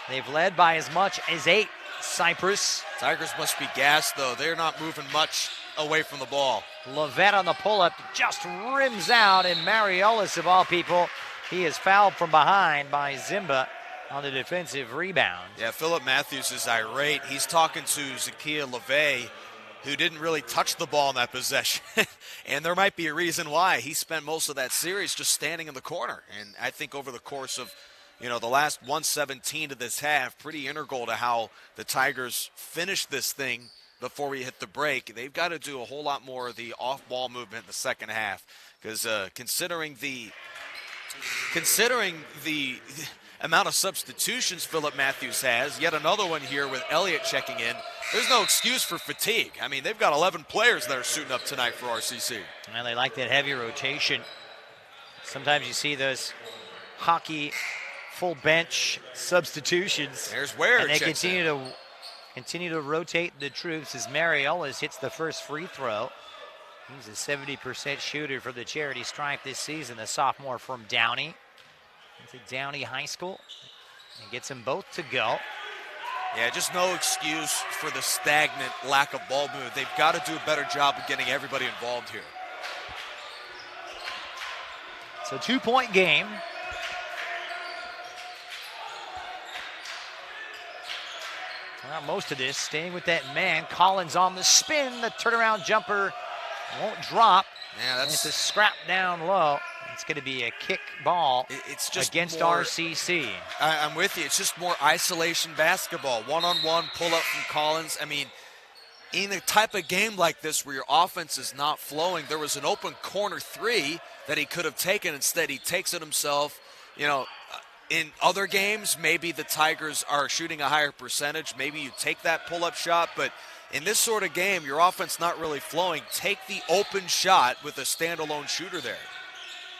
They've led by as much as 8. Cypress. Tigers must be gassed, though. They're not moving much away from the ball. Levette on the pull-up just rims out, and Mariolis, of all people, he is fouled from behind by Zimba on the defensive rebound. Yeah, Philip Matthews is irate. He's talking to Zakia LeVay, who didn't really touch the ball in that possession. And there might be a reason why. He spent most of that series just standing in the corner. And I think over the course of the last 117 of this half, pretty integral to how the Tigers finish this thing before we hit the break. They've got to do a whole lot more of the off-ball movement in the second half, because considering the amount of substitutions Philip Matthews has, yet another one here with Elliott checking in, there's no excuse for fatigue. I mean, they've got 11 players that are suiting up tonight for RCC. And they like that heavy rotation. Sometimes you see those hockey full bench substitutions. There's where and they continue to rotate the troops as Mariolis hits the first free throw. He's a 70% shooter for the charity stripe this season, the sophomore from Downey. He's at Downey High School and gets them both to go. Yeah, just no excuse for the stagnant lack of ball movement. They've got to do a better job of getting everybody involved here. It's a 2-point game. Well, most of this staying with that man. Collins on the spin. The turnaround jumper won't drop. Yeah, it's a scrap down low. It's going to be a kick ball it's just against more, RCC. I'm with you. It's just more isolation basketball. One-on-one pull-up from Collins. I mean, in a type of game like this where your offense is not flowing, there was an open corner 3 that he could have taken. Instead, he takes it himself. In other games, maybe the Tigers are shooting a higher percentage. Maybe you take that pull-up shot. But in this sort of game, your offense not really flowing. Take the open shot with a standalone shooter there.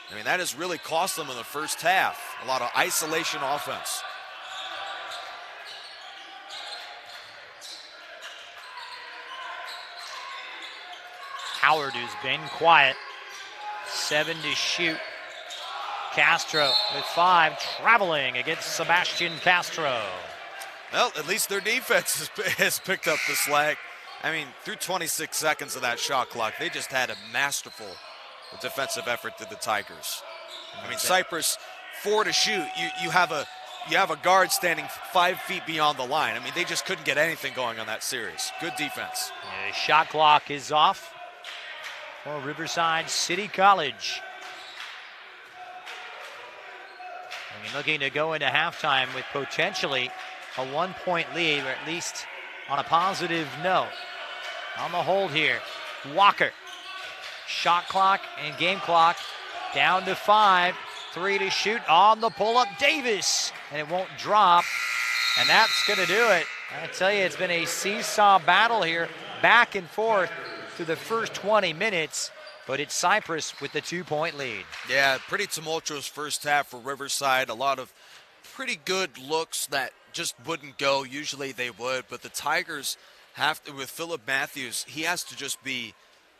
I mean, that has really cost them in the first half. A lot of isolation offense. Howard, who's been quiet. 7 to shoot. Castro with 5, traveling against Sebastian Castro. Well, at least their defense has picked up the slack. I mean, through 26 seconds of that shot clock, they just had a masterful defensive effort to the Tigers. I mean, Cypress, 4 to shoot. You have a guard standing 5 feet beyond the line. I mean, they just couldn't get anything going on that series. Good defense. The shot clock is off for Riverside City College. And looking to go into halftime with potentially a 1-point lead, or at least on a positive note. On the hold here, Walker. Shot clock and game clock down to 5. 3 to shoot on the pull-up, Davis. And it won't drop, and that's going to do it. I tell you, it's been a seesaw battle here, back and forth through the first 20 minutes, but it's Cypress with the 2-point lead. Yeah, pretty tumultuous first half for Riverside. A lot of pretty good looks that just wouldn't go. Usually they would, but the Tigers have to, with Philip Matthews, he has to just be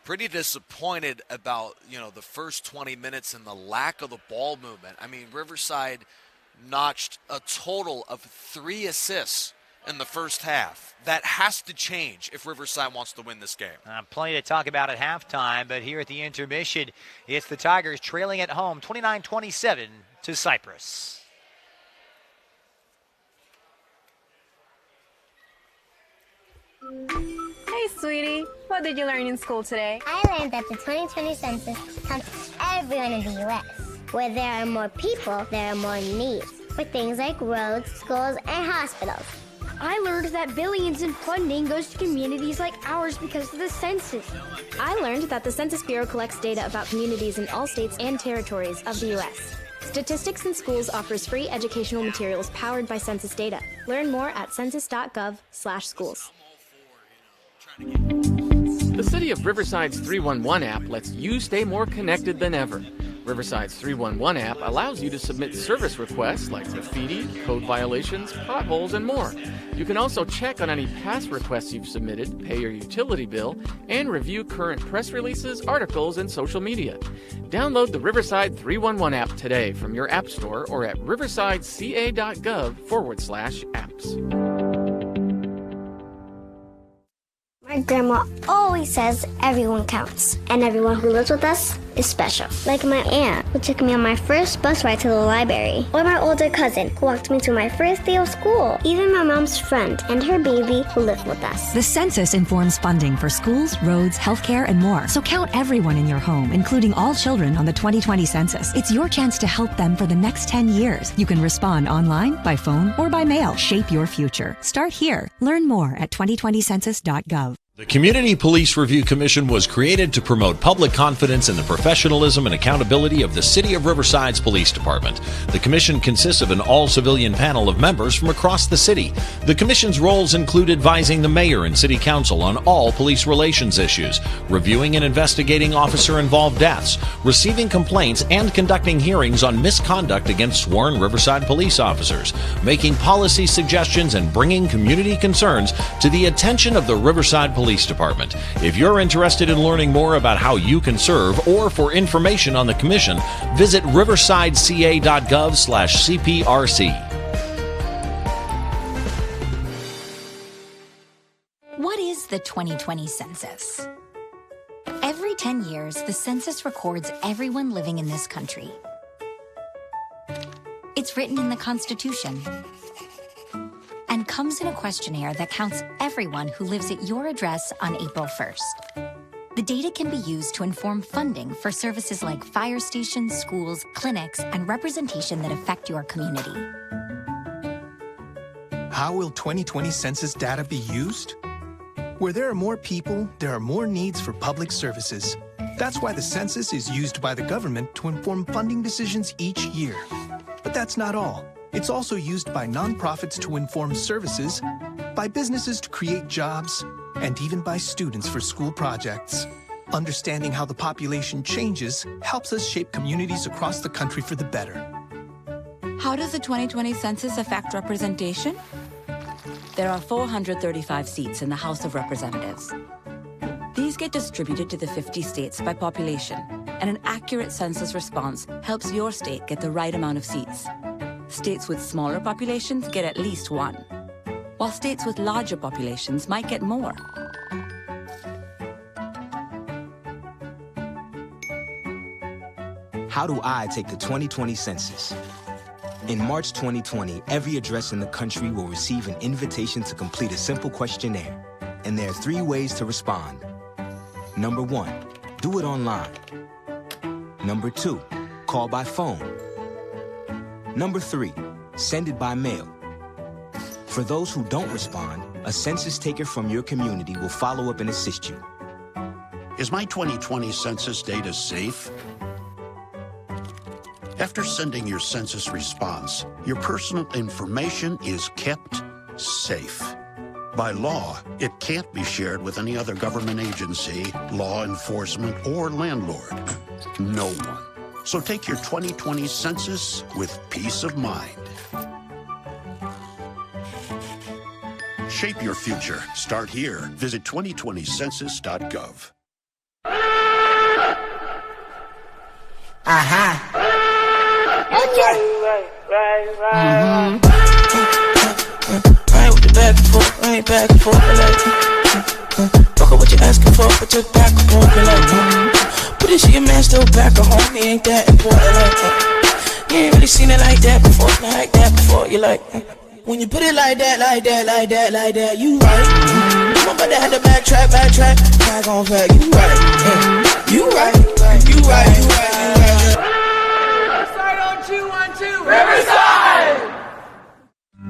pretty disappointed about, the first 20 minutes and the lack of the ball movement. I mean, Riverside notched a total of 3 assists in the first half. That has to change if Riverside wants to win this game. Plenty to talk about at halftime, but here at the intermission, it's the Tigers trailing at home 29-27 to Cypress. Hey, sweetie. What did you learn in school today? I learned that the 2020 census counts everyone in the U.S. Where there are more people, there are more needs for things like roads, schools, and hospitals. I learned that billions in funding goes to communities like ours because of the census. I learned that the Census Bureau collects data about communities in all states and territories of the U.S. Statistics in Schools offers free educational materials powered by census data. Learn more at census.gov/schools. The City of Riverside's 311 app lets you stay more connected than ever. Riverside's 311 app allows you to submit service requests like graffiti, code violations, potholes, and more. You can also check on any past requests you've submitted, pay your utility bill, and review current press releases, articles, and social media. Download the Riverside 311 app today from your app store or at riversideca.gov/apps. My grandma always says everyone counts, and everyone who lives with us is special. Like my aunt, who took me on my first bus ride to the library, or my older cousin, who walked me to my first day of school, even my mom's friend and her baby who live with us. The census informs funding for schools, roads, healthcare, and more. So count everyone in your home, including all children on the 2020 census. It's your chance to help them for the next 10 years. You can respond online, by phone, or by mail. Shape your future. Start here. Learn more at 2020census.gov. The Community Police Review Commission was created to promote public confidence in the professionalism and accountability of the City of Riverside's Police Department. The commission consists of an all-civilian panel of members from across the city. The commission's roles include advising the mayor and city council on all police relations issues, reviewing and investigating officer-involved deaths, receiving complaints, and conducting hearings on misconduct against sworn Riverside police officers, making policy suggestions, and bringing community concerns to the attention of the Riverside Police Department. If you're interested in learning more about how you can serve or for information on the commission, visit riversideca.gov/CPRC. What is the 2020 census? Every 10 years, the census records everyone living in this country. It's written in the Constitution and comes in a questionnaire that counts everyone who lives at your address on April 1st. The data can be used to inform funding for services like fire stations, schools, clinics, and representation that affect your community. How will 2020 census data be used? Where there are more people, there are more needs for public services. That's why the census is used by the government to inform funding decisions each year. But that's not all. It's also used by nonprofits to inform services, by businesses to create jobs, and even by students for school projects. Understanding how the population changes helps us shape communities across the country for the better. How does the 2020 census affect representation? There are 435 seats in the House of Representatives. These get distributed to the 50 states by population. and an accurate census response helps your state get the right amount of seats. States with smaller populations get at least one, while states with larger populations might get more. How do I take the 2020 census? In March 2020, every address in the country will receive an invitation to complete a simple questionnaire. And there are 3 ways to respond. Number 1, do it online. Number 2, call by phone. Number 3, send it by mail. For those who don't respond, a census taker from your community will follow up and assist you. Is my 2020 census data safe? After sending your census response, your personal information is kept safe. By law, it can't be shared with any other government agency, law enforcement, or landlord. No one. So take your 2020 census with peace of mind. Shape your future. Start here. Visit 2020census.gov. Right with the back and forth, right back and forth, like fuck up what you asking for, but your back and forth, like but this your man still back at home, he ain't that important, like you ain't really seen it like that before, you like when you put it like that, you right. I'm about to have to backtrack, back on fact, you right. Riverside on 212, Riverside!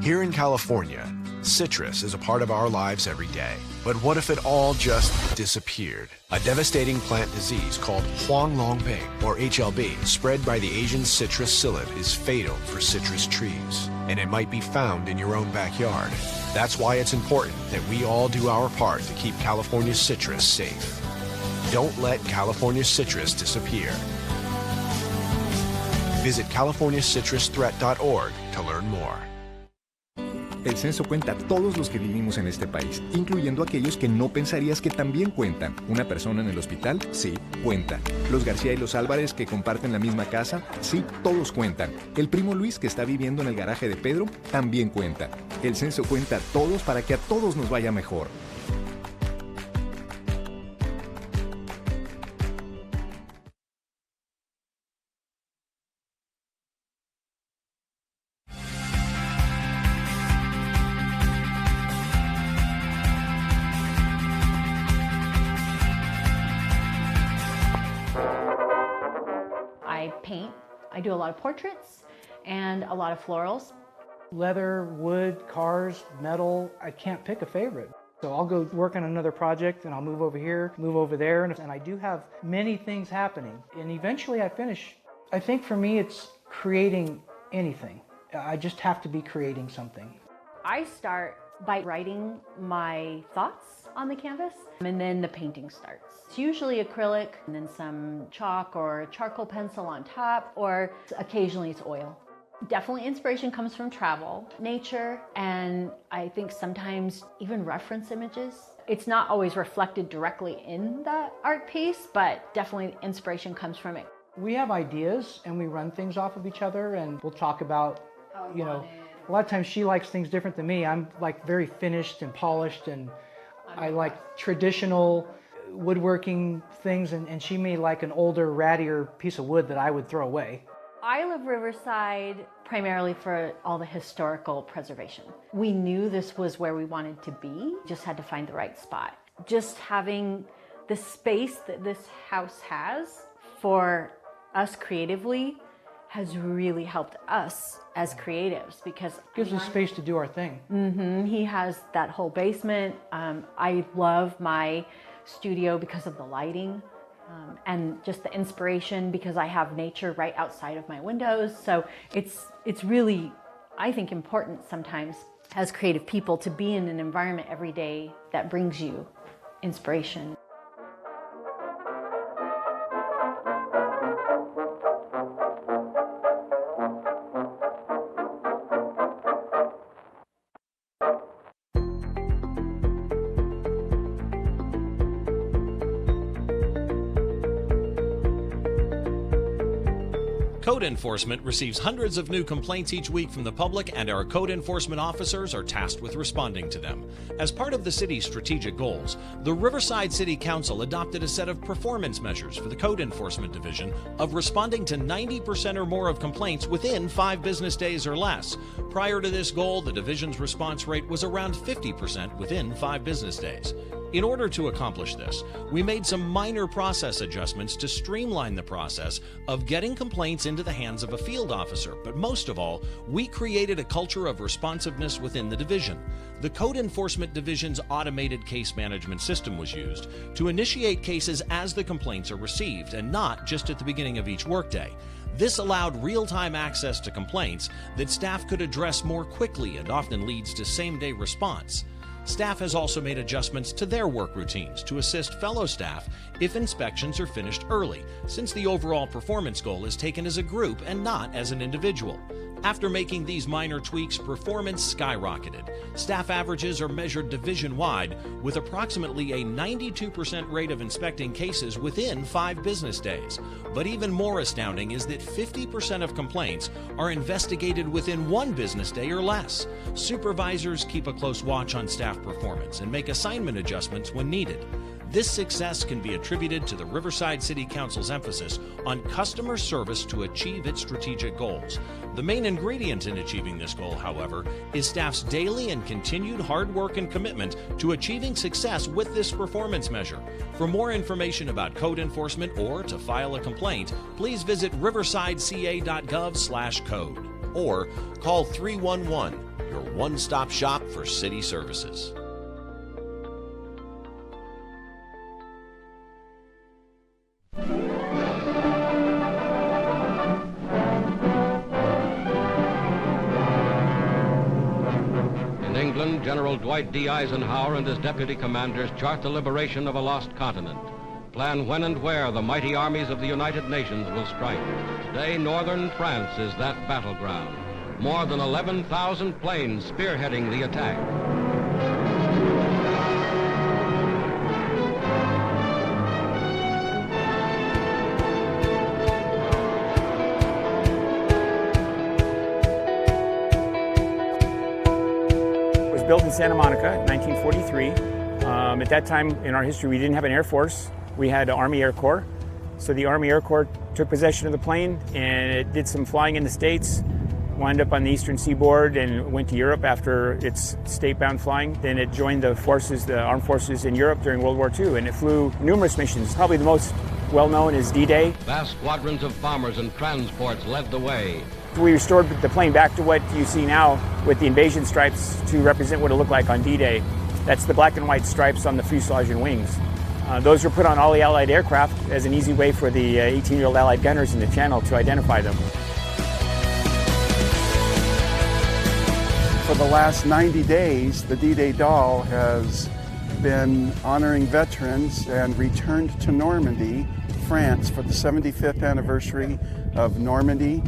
Here in California, citrus is a part of our lives every day. But what if it all just disappeared? A devastating plant disease called Huanglongbing, or HLB, spread by the Asian citrus psyllid, is fatal for citrus trees, and it might be found in your own backyard. That's why it's important that we all do our part to keep California citrus safe. Don't let California citrus disappear. Visit CaliforniaCitrusThreat.org to learn more. El censo cuenta a todos los que vivimos en este país, incluyendo aquellos que no pensarías que también cuentan. ¿Una persona en el hospital? Sí, cuenta. Los García y los Álvarez que comparten la misma casa? Sí, todos cuentan. El primo Luis que está viviendo en el garaje de Pedro? También cuenta. El censo cuenta a todos para que a todos nos vaya mejor. I paint. I do a lot of portraits and a lot of florals. Leather, wood, cars, metal, I can't pick a favorite. So I'll go work on another project and I'll move over here, move over there, and I do have many things happening. And eventually I finish. I think for me it's creating anything. I just have to be creating something. I start by writing my thoughts on the canvas, and then the painting starts. It's usually acrylic, and then some chalk or charcoal pencil on top, or occasionally it's oil. Definitely inspiration comes from travel, nature, and I think sometimes even reference images. It's not always reflected directly in the art piece, but definitely inspiration comes from it. We have ideas and we run things off of each other, and we'll talk about, you know, a lot of times she likes things different than me. I'm like very finished and polished, and I like traditional woodworking things, and she may like an older, rattier piece of wood that I would throw away. I love Riverside primarily for all the historical preservation. We knew this was where we wanted to be, just had to find the right spot. Just having the space that this house has for us creatively has really helped us as creatives, because gives us space to do our thing. He has that whole basement. I love my studio because of the lighting and just the inspiration, because I have nature right outside of my windows. So it's really, I think, important sometimes as creative people to be in an environment every day that brings you inspiration. Code enforcement receives hundreds of new complaints each week from the public, and our code enforcement officers are tasked with responding to them. As part of the city's strategic goals, the Riverside City Council adopted a set of performance measures for the Code Enforcement Division of responding to 90% or more of complaints within 5 business days or less. Prior to this goal, the division's response rate was around 50% within 5 business days. In order to accomplish this, we made some minor process adjustments to streamline the process of getting complaints into the hands of a field officer, but most of all, we created a culture of responsiveness within the division. The Code Enforcement Division's automated case management system was used to initiate cases as the complaints are received and not just at the beginning of each workday. This allowed real-time access to complaints that staff could address more quickly and often leads to same-day response. Staff has also made adjustments to their work routines to assist fellow staff if inspections are finished early, since the overall performance goal is taken as a group and not as an individual. After making these minor tweaks, performance skyrocketed. Staff averages are measured division-wide, with approximately a 92% rate of inspecting cases within 5 business days. But even more astounding is that 50% of complaints are investigated within 1 business day or less. Supervisors keep a close watch on staff performance and make assignment adjustments when needed. This success can be attributed to the Riverside City Council's emphasis on customer service to achieve its strategic goals. The main ingredient in achieving this goal, however, is staff's daily and continued hard work and commitment to achieving success with this performance measure. For more information about code enforcement or to file a complaint, please visit riversideca.gov/code or call 311, your one-stop shop for city services. General Dwight D. Eisenhower and his deputy commanders chart the liberation of a lost continent. Plan when and where the mighty armies of the United Nations will strike. Today, northern France is that battleground. More than 11,000 planes spearheading the attack. Built in Santa Monica in 1943. At that time in our history, we didn't have an Air Force. We had an Army Air Corps. So the Army Air Corps took possession of the plane and it did some flying in the States, wound up on the eastern seaboard and went to Europe after its state-bound flying. Then it joined the forces, the armed forces in Europe during World War II, and it flew numerous missions. Probably the most well-known is D-Day. Vast squadrons of bombers and transports led the way. We restored the plane back to what you see now with the invasion stripes to represent what it looked like on D-Day. That's the black and white stripes on the fuselage and wings. Those were put on all the Allied aircraft as an easy way for the 18-year-old Allied gunners in the Channel to identify them. For the last 90 days, the D-Day doll has been honoring veterans and returned to Normandy, France, for the 75th anniversary of Normandy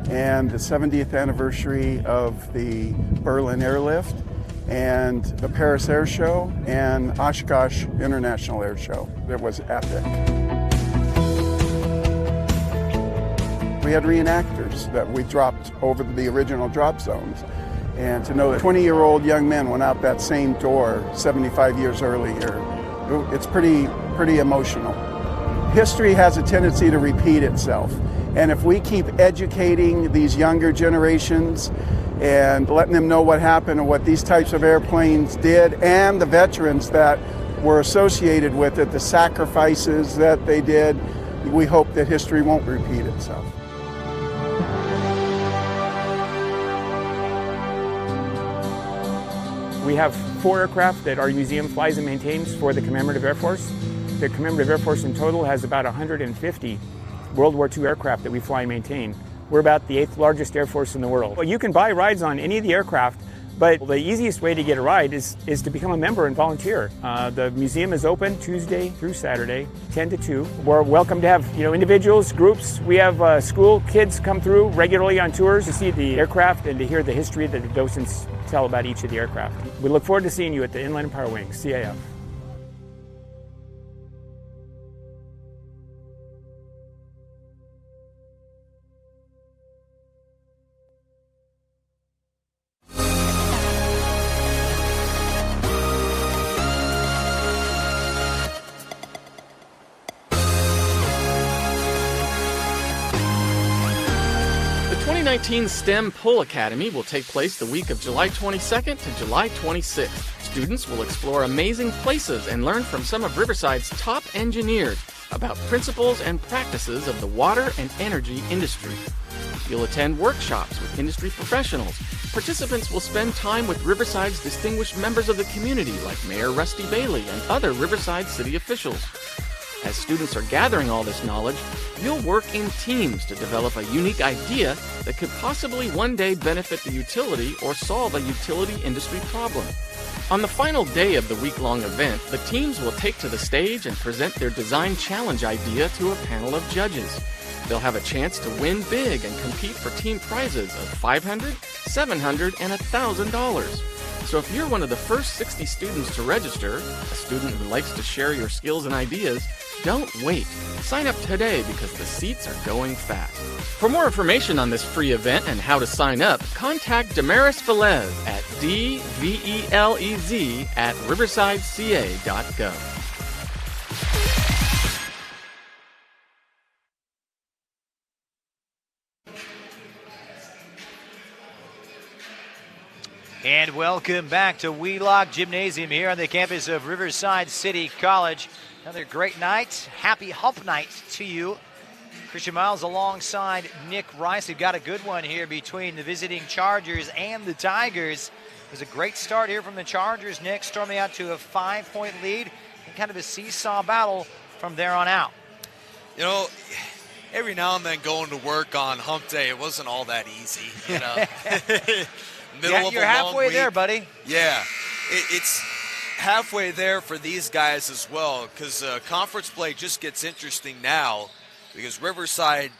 and the 70th anniversary of the Berlin Airlift and the Paris Air Show and Oshkosh International Air Show. It was epic. We had reenactors that we dropped over the original drop zones. And to know that 20-year-old young men went out that same door 75 years earlier, it's pretty emotional. History has a tendency to repeat itself. And if we keep educating these younger generations and letting them know what happened and what these types of airplanes did and the veterans that were associated with it, the sacrifices that they did, we hope that history won't repeat itself. We have 4 aircraft that our museum flies and maintains for the Commemorative Air Force. The Commemorative Air Force in total has about 150 World War II aircraft that we fly and maintain. We're about the 8th largest air force in the world. Well, you can buy rides on any of the aircraft, but the easiest way to get a ride is to become a member and volunteer. The museum is open Tuesday through Saturday, 10 to 2. We're welcome to have individuals, groups. We have school kids come through regularly on tours to see the aircraft and to hear the history that the docents tell about each of the aircraft. We look forward to seeing you at the Inland Empire Wing, CAF. 2019 STEM Pull Academy will take place the week of July 22nd to July 26th. Students will explore amazing places and learn from some of Riverside's top engineers about principles and practices of the water and energy industry. You'll attend workshops with industry professionals. Participants will spend time with Riverside's distinguished members of the community like Mayor Rusty Bailey and other Riverside city officials. As students are gathering all this knowledge, you'll work in teams to develop a unique idea that could possibly one day benefit the utility or solve a utility industry problem. On the final day of the week-long event, the teams will take to the stage and present their design challenge idea to a panel of judges. They'll have a chance to win big and compete for team prizes of $500, $700, and $1,000. So if you're one of the first 60 students to register, a student who likes to share your skills and ideas, don't wait. Sign up today because the seats are going fast. For more information on this free event and how to sign up, contact Damaris Velez at dvelez@riversideca.gov. And welcome back to Wheelock Gymnasium here on the campus of Riverside City College. Another great night. Happy Hump Night to you. Christian Miles alongside Nick Rice. We've got a good one here between the visiting Chargers and the Tigers. It was a great start here from the Chargers, Nick, storming out to a 5-point lead and kind of a seesaw battle from there on out. You know, every now and then going to work on Hump Day, it wasn't all that easy, you know. You're halfway there, buddy. Yeah, it's halfway there for these guys as well, because conference play just gets interesting now because Riverside,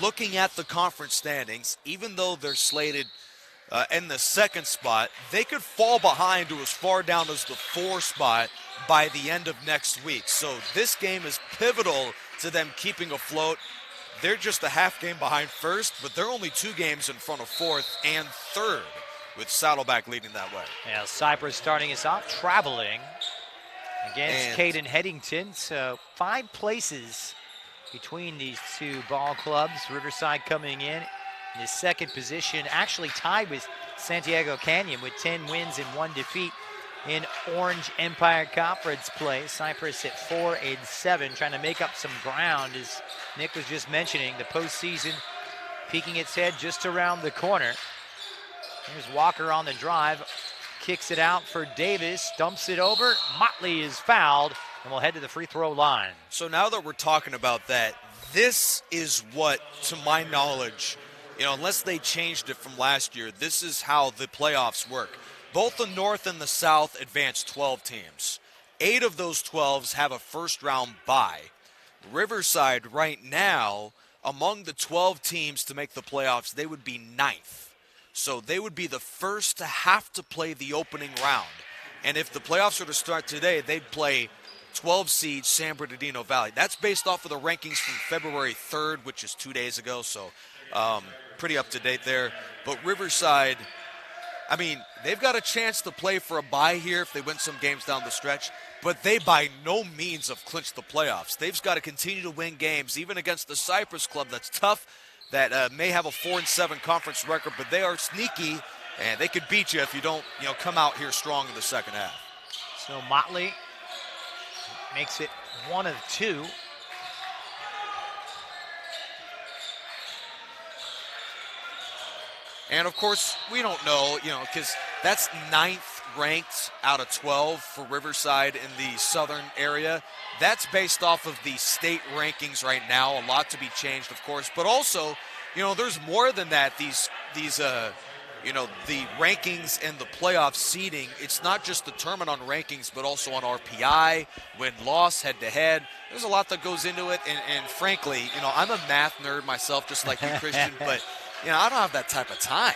looking at the conference standings, even though they're slated in the second spot, they could fall behind to as far down as the 4 spot by the end of next week. So this game is pivotal to them keeping afloat. They're just a half game behind first, but they're only 2 games in front of 4th and 3rd. With Saddleback leading that way. Yeah, Cypress starting us off, traveling against Caden Headington. So 5 places between these 2 ball clubs. Riverside coming in his second position, actually tied with Santiago Canyon with 10 wins and 1 defeat in Orange Empire Conference play. Cypress at 4-7, trying to make up some ground, as Nick was just mentioning. The postseason peeking its head just around the corner. Here's Walker on the drive, kicks it out for Davis, dumps it over. Motley is fouled, and we'll head to the free throw line. So now that we're talking about that, this is what, to my knowledge, you know, unless they changed it from last year, this is how the playoffs work. Both the North and the South advance 12 teams. 8 of those 12s have a first-round bye. Riverside right now, among the 12 teams to make the playoffs, they would be 9th. So they would be the first to have to play the opening round. And if the playoffs were to start today, they'd play 12 seed San Bernardino Valley. That's based off of the rankings from February 3rd, which is 2 days ago. So pretty up to date there. But Riverside, I mean, they've got a chance to play for a bye here if they win some games down the stretch. But they by no means have clinched the playoffs. They've got to continue to win games, even against the Cypress club that's tough, that may have a 4-7 conference record, but they are sneaky, and they could beat you if you don't, come out here strong in the second half. So Motley makes it 1 of 2. And, of course, we don't know, because that's 9th ranked out of 12 for Riverside in the southern area. That's based off of the state rankings right now. A lot to be changed, of course. But also, there's more than that. These the rankings and the playoff seeding, it's not just determined on rankings, but also on RPI, win-loss, head-to-head. There's a lot that goes into it. And frankly, I'm a math nerd myself, just like you, Christian, but I don't have that type of time.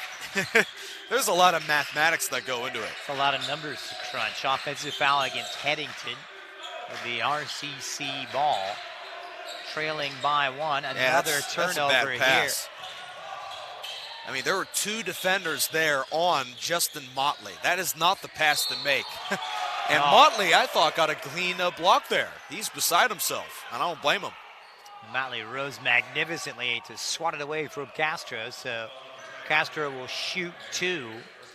There's a lot of mathematics that go into it. It's a lot of numbers to crunch. Offensive foul against Headington of the RCC ball. Trailing by 1. Another turnover here. I mean, there were 2 defenders there on Justin Motley. That is not the pass to make. And Motley, I thought, got a clean block there. He's beside himself, and I don't blame him. Motley rose magnificently to swat it away from Castro, so Castro will shoot 2.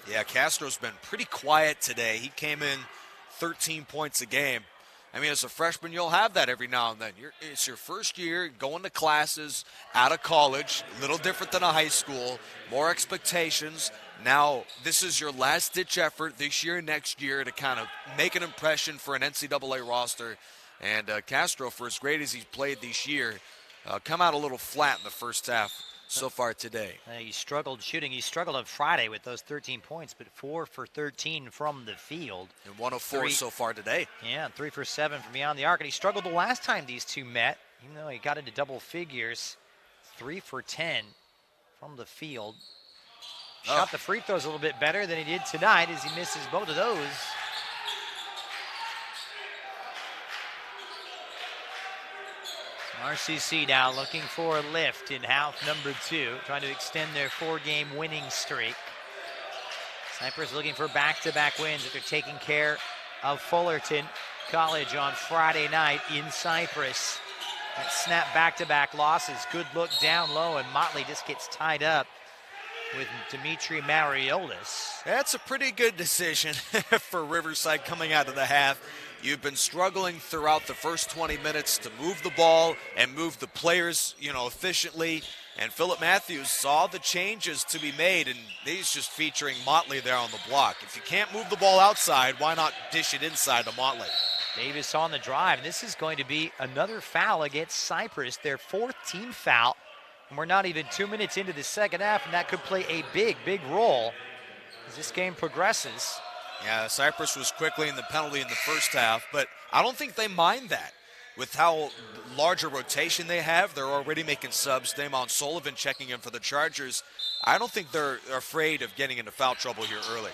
Yeah, Castro's been pretty quiet today. He came in 13 points a game. I mean, as a freshman, you'll have that every now and then. It's your first year, going to classes, out of college, a little different than a high school, more expectations. Now, this is your last-ditch effort this year and next year to kind of make an impression for an NCAA roster. And Castro, for as great as he's played this year, come out a little flat in the first half so far today. He struggled shooting. He struggled on Friday with those 13 points, but 4 for 13 from the field. And 1 of 4 so far today. Yeah, 3 for 7 from beyond the arc. And he struggled the last time these two met, even though he got into double figures. 3 for 10 from the field. Shot the free throws a little bit better than he did tonight as he misses both of those. RCC now looking for a lift in half number 2, trying to extend their 4-game winning streak. Cypress looking for back-to-back wins after taking care of Fullerton College on Friday night in Cypress. That snap back-to-back losses. Good look down low, and Motley just gets tied up with Dimitri Mariolis. That's a pretty good decision for Riverside coming out of the half. You've been struggling throughout the first 20 minutes to move the ball and move the players, efficiently. And Philip Matthews saw the changes to be made, and he's just featuring Motley there on the block. If you can't move the ball outside, why not dish it inside to Motley? Davis on the drive. This is going to be another foul against Cypress, their 4th team foul. And we're not even 2 minutes into the second half, and that could play a big, big role as this game progresses. Yeah, Cypress was quickly in the penalty in the first half, but I don't think they mind that. With how large a rotation they have, they're already making subs. Damon Sullivan checking in for the Chargers. I don't think they're afraid of getting into foul trouble here early.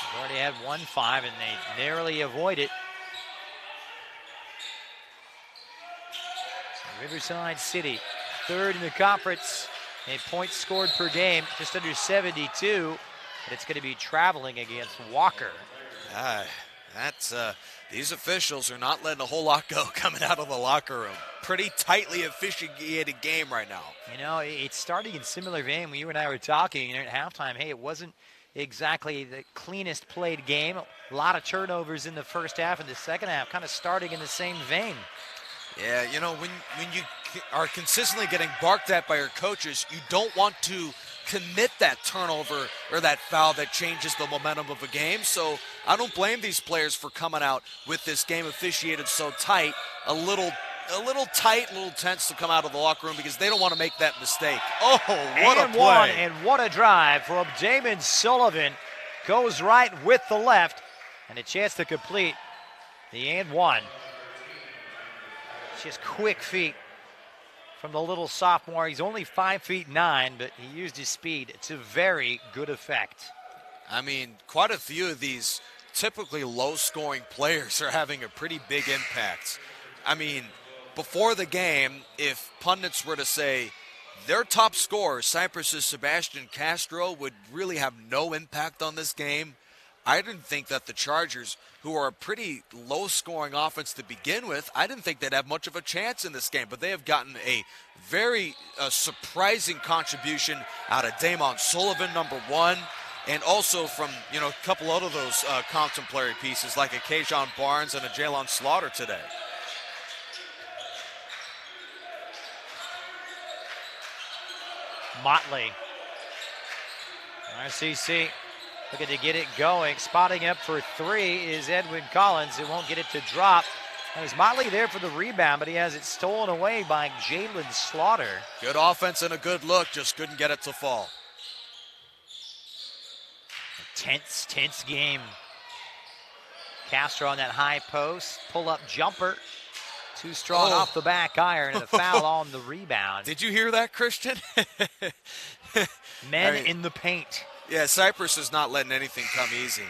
They've already had 1-5, and they narrowly avoid it. Riverside City, 3rd in the conference in points scored per game, just under 72. But it's going to be traveling against Walker. These officials are not letting a whole lot go coming out of the locker room. Pretty tightly officiated game right now. It's starting in similar vein when you and I were talking at halftime. Hey, it wasn't exactly the cleanest played game. A lot of turnovers in the first half and the second half, kind of starting in the same vein. Yeah, when you are consistently getting barked at by your coaches, you don't want to commit that turnover or that foul that changes the momentum of a game. So I don't blame these players for coming out with this game officiated so tight, a little tight, a little tense to come out of the locker room because they don't want to make that mistake. Oh, what a play. And what a drive from Damon Sullivan. Goes right with the left and a chance to complete the and one. Just quick feet from the little sophomore. He's only 5'9", but he used his speed to very good effect. I mean, quite a few of these typically low-scoring players are having a pretty big impact. I mean, before the game, if pundits were to say their top scorer, Cypress's Sebastian Castro, would really have no impact on this game, I didn't think that the Chargers, who are a pretty low-scoring offense to begin with, I didn't think they'd have much of a chance in this game. But they have gotten a very surprising contribution out of Damon Sullivan, number 1, and also from a couple of those contemporary pieces like a Kajon Barnes and a Jalen Slaughter today. Motley. RCC looking to get it going. Spotting up for 3 is Edwin Collins. It won't get it to drop. And is Motley there for the rebound, but he has it stolen away by Jalen Slaughter. Good offense and a good look, just couldn't get it to fall. Tense game. Castro on that high post. Pull-up jumper. Too strong off the back iron and a foul on the rebound. Did you hear that, Christian? In the paint. Yeah, Cypress is not letting anything come easy.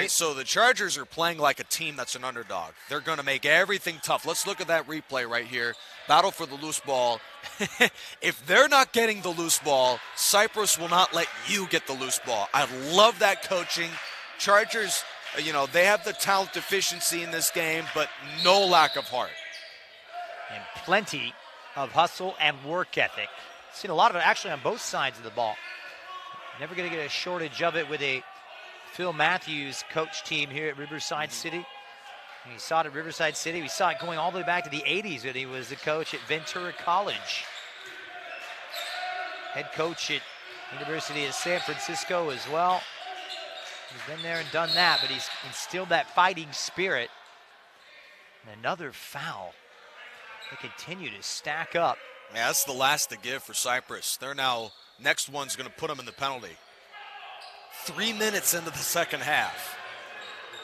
So the Chargers are playing like a team that's an underdog. They're going to make everything tough. Let's look at that replay right here. Battle for the loose ball. If they're not getting the loose ball, Cypress will not let you get the loose ball. I love that coaching. Chargers, they have the talent deficiency in this game, but no lack of heart. And plenty of hustle and work ethic. Seen a lot of it actually on both sides of the ball. Never going to get a shortage of it with a Phil Matthews coach team here at Riverside City. And we saw it at Riverside City. We saw it going all the way back to the 80s when he was the coach at Ventura College. Head coach at University of San Francisco as well. He's been there and done that, but he's instilled that fighting spirit. And another foul. They continue to stack up. Yeah, that's the last to give for Cypress. They're now, next one's going to put them in the penalty. 3 minutes into the second half.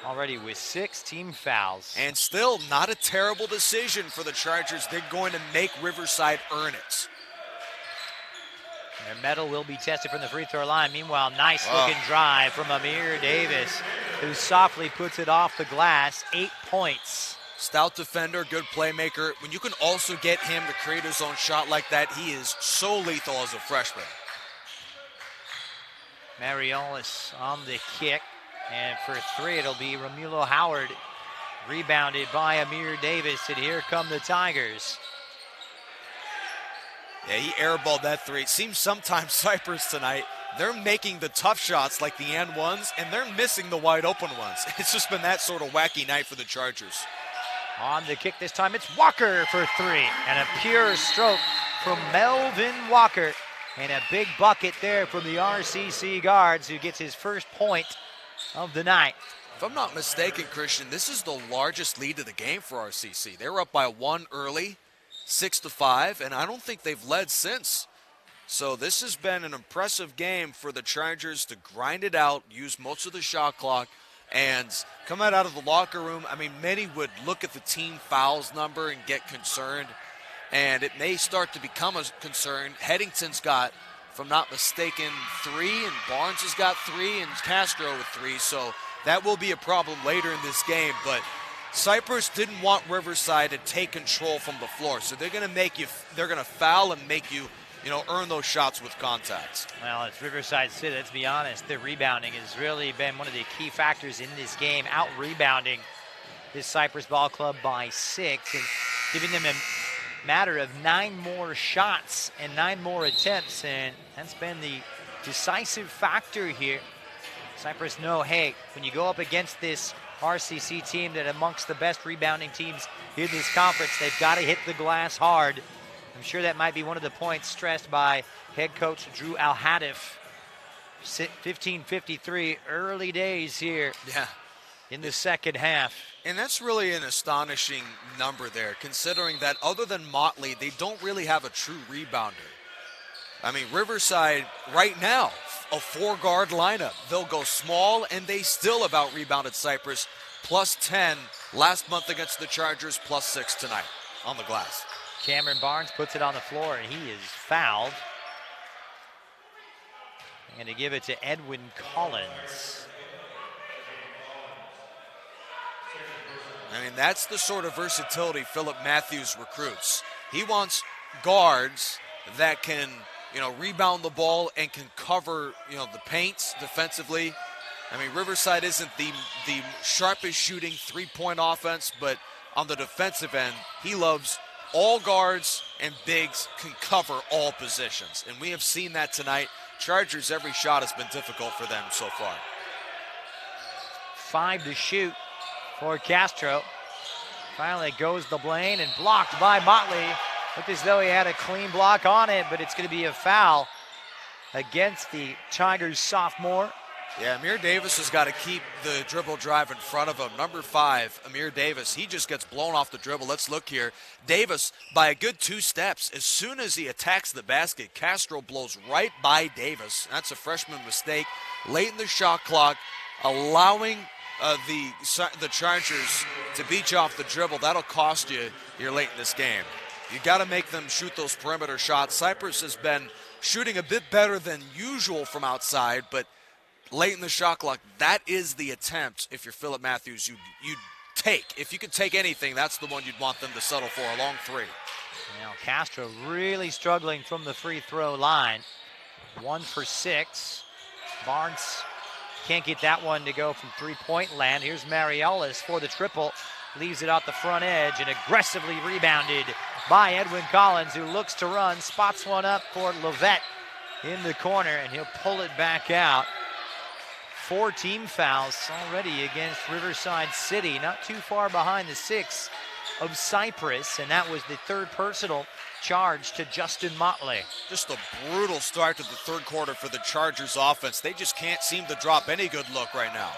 Already with 6 team fouls. And still not a terrible decision for the Chargers. They're going to make Riverside earn it. Their medal will be tested from the free throw line. Meanwhile, nice looking drive from Amir Davis, who softly puts it off the glass. 8 points. Stout defender, good playmaker. When you can also get him to create his own shot like that, he is so lethal as a freshman. Mariolis on the kick. And for 3, it'll be Romulo Howard. Rebounded by Amir Davis. And here come the Tigers. Yeah, he airballed that 3. It seems sometimes Cypress tonight, they're making the tough shots like the and ones, and they're missing the wide open ones. It's just been that sort of wacky night for the Chargers. On the kick this time, it's Walker for 3. And a pure stroke from Melvin Walker. And a big bucket there from the RCC guards, who gets his first point of the night. If I'm not mistaken, Christian, this is the largest lead of the game for RCC. They were up by 1 early, 6-5, and I don't think they've led since. So this has been an impressive game for the Chargers to grind it out, use most of the shot clock, and come out of the locker room. I mean, many would look at the team fouls number and get concerned, and it may start to become a concern. Headington's got, if I'm not mistaken, 3, and Barnes has got 3, and Castro with 3, so that will be a problem later in this game. But Cypress didn't want Riverside to take control from the floor, so they're going to foul and make you, earn those shots with contact. Well, it's Riverside City. Let's be honest. The rebounding has really been one of the key factors in this game, out-rebounding this Cypress Ball Club by 6 and giving them a matter of 9 more shots and 9 more attempts, and that's been the decisive factor here. Cypress know, hey, when you go up against this RCC team that amongst the best rebounding teams in this conference, they've got to hit the glass hard. I'm sure that might be one of the points stressed by head coach Drew Al-Hadif. 15:53, early days here in the second half. And that's really an astonishing number there, considering that other than Motley, they don't really have a true rebounder. I mean, Riverside right now, a 4-guard lineup. They'll go small, and they still have out-rebounded Cypress, plus 10 last month against the Chargers, plus 6 tonight on the glass. Cameron Barnes puts it on the floor, and he is fouled. And to give it to Edwin Collins. I mean, that's the sort of versatility Philip Matthews recruits. He wants guards that can, rebound the ball and can cover, the paints defensively. I mean, Riverside isn't the sharpest shooting 3-point offense, but on the defensive end, he loves all guards and bigs can cover all positions. And we have seen that tonight. Chargers, every shot has been difficult for them so far. 5 to shoot for Castro. Finally goes the lane and blocked by Motley. Looked as though he had a clean block on it, but it's going to be a foul against the Tigers sophomore. Yeah, Amir Davis has got to keep the dribble drive in front of him. Number 5, Amir Davis, he just gets blown off the dribble. Let's look here. Davis, by a good 2 steps, as soon as he attacks the basket, Castro blows right by Davis. That's a freshman mistake. Late in the shot clock, allowing the Chargers to beat you off the dribble. That'll cost you here late in this game. You got to make them shoot those perimeter shots. Cypress has been shooting a bit better than usual from outside, but late in the shot clock, that is the attempt. If you're Philip Matthews, you take. If you could take anything, that's the one you'd want them to settle for, a long 3. Now Castro really struggling from the free throw line. 1 for 6. Barnes can't get that one to go from 3-point land. Here's Mariolis for the triple. Leaves it out the front edge and aggressively rebounded by Edwin Collins, who looks to run, spots one up for Levette in the corner, and he'll pull it back out. 4 team fouls already against Riverside City, not too far behind the 6 of Cypress, and that was the 3rd personal charge to Justin Motley. Just a brutal start to the 3rd quarter for the Chargers offense. They just can't seem to drop any good look right now.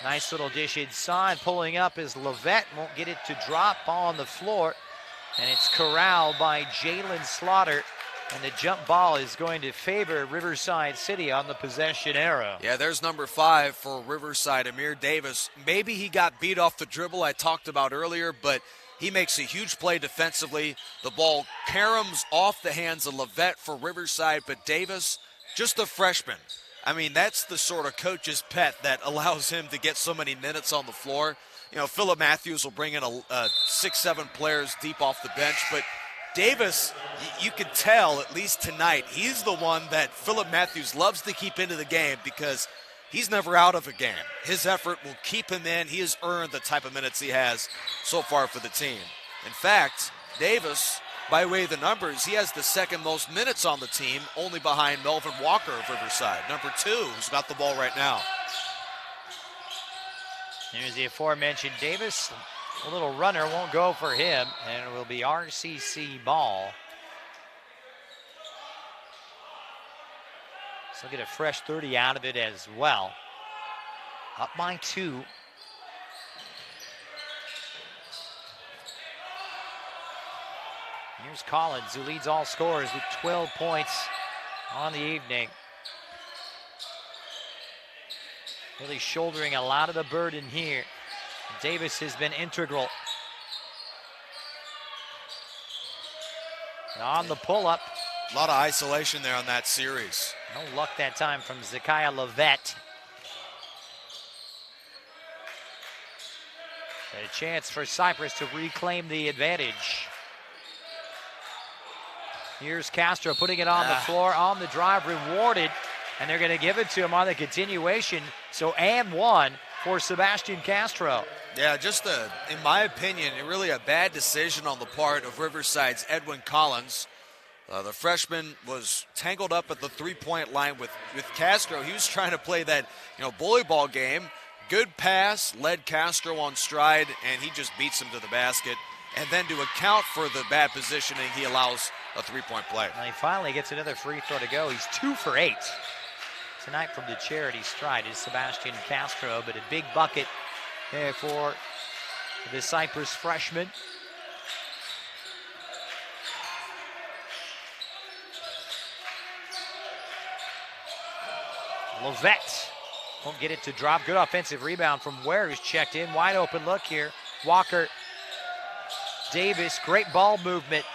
Nice little dish inside, pulling up as Levette won't get it to drop. Ball on the floor, and it's corralled by Jalen Slaughter. And the jump ball is going to favor Riverside City on the possession arrow. Yeah, there's number 5 for Riverside, Amir Davis. Maybe he got beat off the dribble I talked about earlier, but he makes a huge play defensively. The ball caroms off the hands of Levette for Riverside, but Davis, just a freshman. I mean, that's the sort of coach's pet that allows him to get so many minutes on the floor. You know, Philip Matthews will bring in 6-7 players deep off the bench, but Davis, you could tell, at least tonight, he's the one that Philip Matthews loves to keep into the game because he's never out of a game. His effort will keep him in. He has earned the type of minutes he has so far for the team. In fact, Davis, by way of the numbers, he has the 2nd most minutes on the team, only behind Melvin Walker of Riverside, number 2, who's got the ball right now. Here's the aforementioned Davis. A little runner won't go for him, and it will be RCC ball. So get a fresh 30 out of it as well. Up by 2. Here's Collins, who leads all scorers with 12 points on the evening. Really shouldering a lot of the burden here. Davis has been integral. And on the pull-up. A lot of isolation there on that series. No luck that time from Zakiah Levette. A chance for Cypress to reclaim the advantage. Here's Castro putting it on the floor, on the drive, rewarded. And they're going to give it to him on the continuation. So and 1 for Sebastian Castro. Yeah, just in my opinion, really a bad decision on the part of Riverside's Edwin Collins. The freshman was tangled up at the 3-point line with Castro. He was trying to play that, bully ball game. Good pass, led Castro on stride, and he just beats him to the basket. And then to account for the bad positioning, he allows a 3-point play. And he finally gets another free throw to go. He's 2 for 8. Tonight from the charity stride is Sebastian Castro, but a big bucket there for the Cypress freshman. Levette won't get it to drop. Good offensive rebound from Ware, who's checked in. Wide open look here. Walker, Davis, great ball movement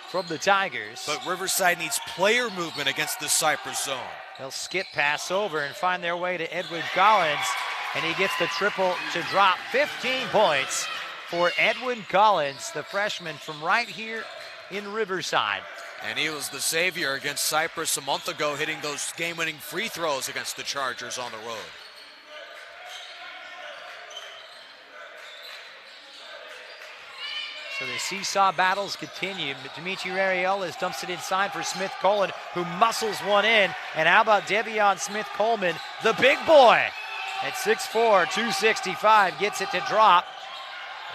from the Tigers. But Riverside needs player movement against the Cypress zone. They'll skip pass over and find their way to Edwin Collins, and he gets the triple to drop. 15 points for Edwin Collins, the freshman from right here in Riverside. And he was the savior against Cypress a month ago, hitting those game-winning free throws against the Chargers on the road. So the seesaw battles continue. Dimitri Ariolas dumps it inside for Smith Coleman, who muscles one in. And how about Devion Smith Coleman, the big boy, at 6'4", 265, gets it to drop.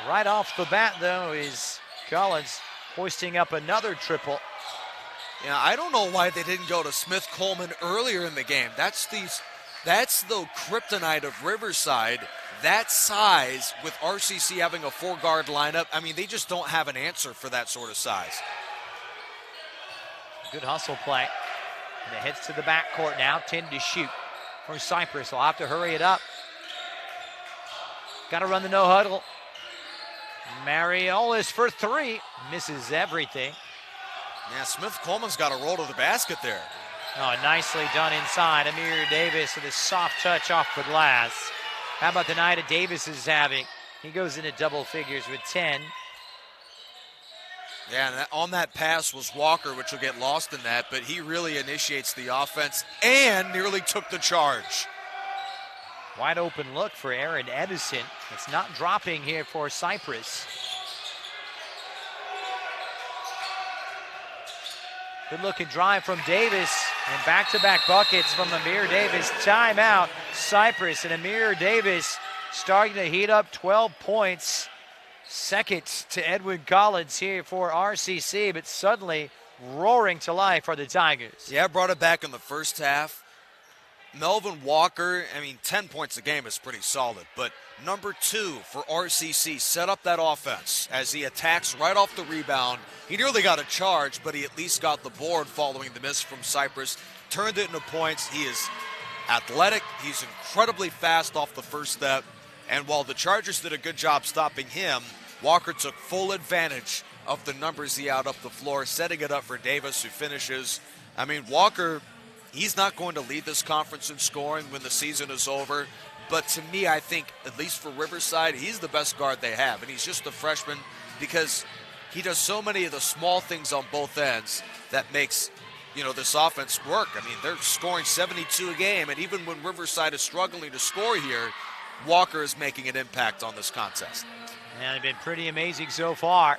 Right off the bat, though, is Collins hoisting up another triple. Yeah, I don't know why they didn't go to Smith Coleman earlier in the game. That's the kryptonite of Riverside. That size, with RCC having a 4-guard lineup, I mean, they just don't have an answer for that sort of size. Good hustle play. And it heads to the backcourt now, 10 to shoot for Cypress. They'll have to hurry it up. Got to run the no huddle. Mariolis for 3, misses everything. Yeah, Smith Coleman's got to roll to the basket there. Oh, nicely done inside. Amir Davis with a soft touch off the glass. How about the night that Davis is having? He goes into double figures with 10. Yeah, and on that pass was Walker, which will get lost in that, but he really initiates the offense and nearly took the charge. Wide open look for Aaron Edison. It's not dropping here for Cypress. Good looking drive from Davis, and back-to-back buckets from Amir Davis. Timeout, Cypress, and Amir Davis starting to heat up. 12 points. Second to Edwin Collins here for RCC, but suddenly roaring to life for the Tigers. Yeah, brought it back in the first half. Melvin Walker, 10 points a game is pretty solid, but number 2 for RCC set up that offense as he attacks right off the rebound. He nearly got a charge, but he at least got the board following the miss from Cypress, turned it into points. He is athletic. He's incredibly fast off the first step, and while the Chargers did a good job stopping him, Walker took full advantage of the numbers he had up the floor, setting it up for Davis, who finishes. Walker, he's not going to lead this conference in scoring when the season is over. But to me, I think, at least for Riverside, he's the best guard they have. And he's just a freshman because he does so many of the small things on both ends that makes, this offense work. They're scoring 72 a game. And even when Riverside is struggling to score here, Walker is making an impact on this contest. And they've been pretty amazing so far.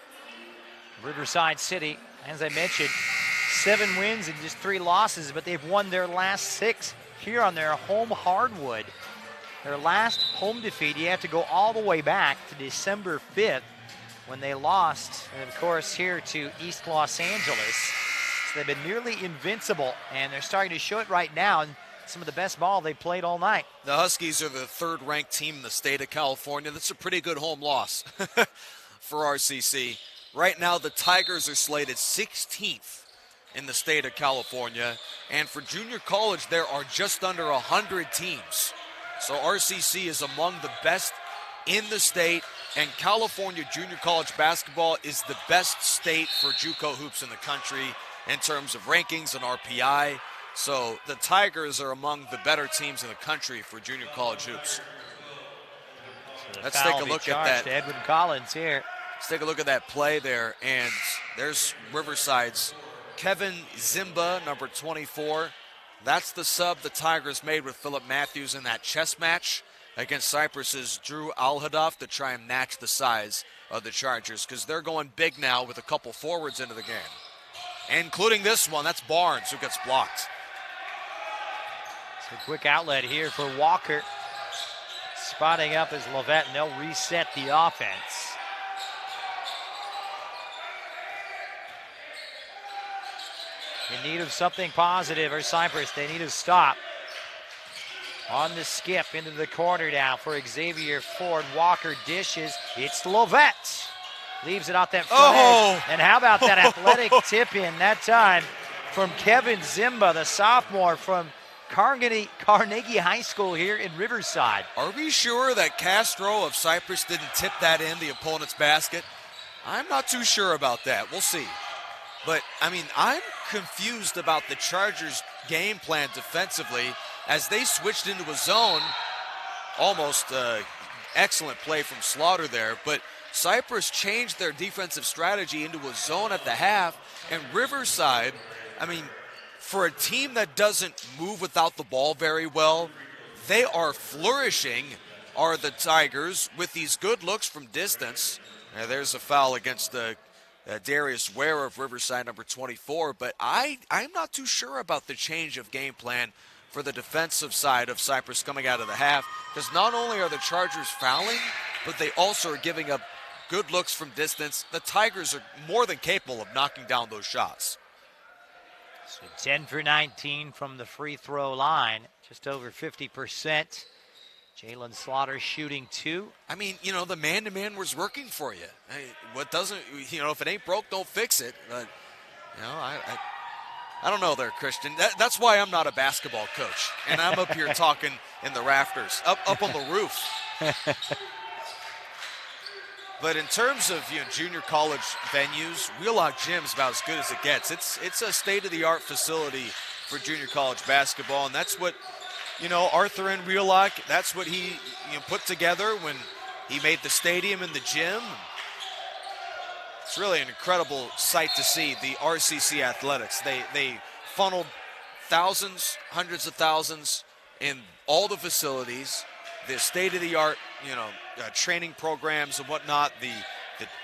Riverside City, as I mentioned, 7 wins and just 3 losses, but they've won their last 6 here on their home hardwood. Their last home defeat, you have to go all the way back to December 5th when they lost, and of course, here to East Los Angeles. So they've been nearly invincible, and they're starting to show it right now in some of the best ball they played all night. The Huskies are the 3rd-ranked team in the state of California. That's a pretty good home loss for RCC. Right now, the Tigers are slated 16th in the state of California, and for junior college, there are just under 100 teams. So RCC is among the best in the state, and California junior college basketball is the best state for JUCO hoops in the country in terms of rankings and RPI. So the Tigers are among the better teams in the country for junior college hoops. So let's take a look at that. To Edwin Collins here. Let's take a look at that play there, and there's Riverside's Kevin Zimba, number 24. That's the sub the Tigers made with Philip Matthews in that chess match against Cypress's Drew Alhadoff to try and match the size of the Chargers, because they're going big now with a couple forwards into the game, including this one. That's Barnes who gets blocked. So quick outlet here for Walker. Spotting up as Lovett, and they'll reset the offense. In need of something positive, or Cypress, they need a stop. On the skip into the corner now for Xavier Ford. Walker dishes. It's Lovett. Leaves it off that front edge. And how about that athletic tip in that time from Kevin Zimba, the sophomore from Carnegie High School here in Riverside. Are we sure that Castro of Cypress didn't tip that in the opponent's basket? I'm not too sure about that. We'll see. But, I'm confused about the Chargers' game plan defensively as they switched into a zone. Almost excellent play from Slaughter there. But Cypress changed their defensive strategy into a zone at the half. And Riverside, for a team that doesn't move without the ball very well, they are flourishing, are the Tigers, with these good looks from distance. Now, there's a foul against Darius Ware of Riverside, number 24, but I'm not too sure about the change of game plan for the defensive side of Cypress coming out of the half, because not only are the Chargers fouling, but they also are giving up good looks from distance. The Tigers are more than capable of knocking down those shots. So 10 for 19 from the free throw line, just over 50%. Jalen Slaughter shooting 2. The man-to-man was working for you. If it ain't broke, don't fix it. But, I don't know there, Christian. That's why I'm not a basketball coach. And I'm up here talking in the rafters, up on the roof. But in terms of junior college venues, Wheelock Gym's about as good as it gets. It's a state-of-the-art facility for junior college basketball, and that's what Arthur and Wheelock, that's what he put together when he made the stadium and the gym. It's really an incredible sight to see, the RCC athletics. They funneled thousands, hundreds of thousands in all the facilities, the state-of-the-art, training programs and whatnot,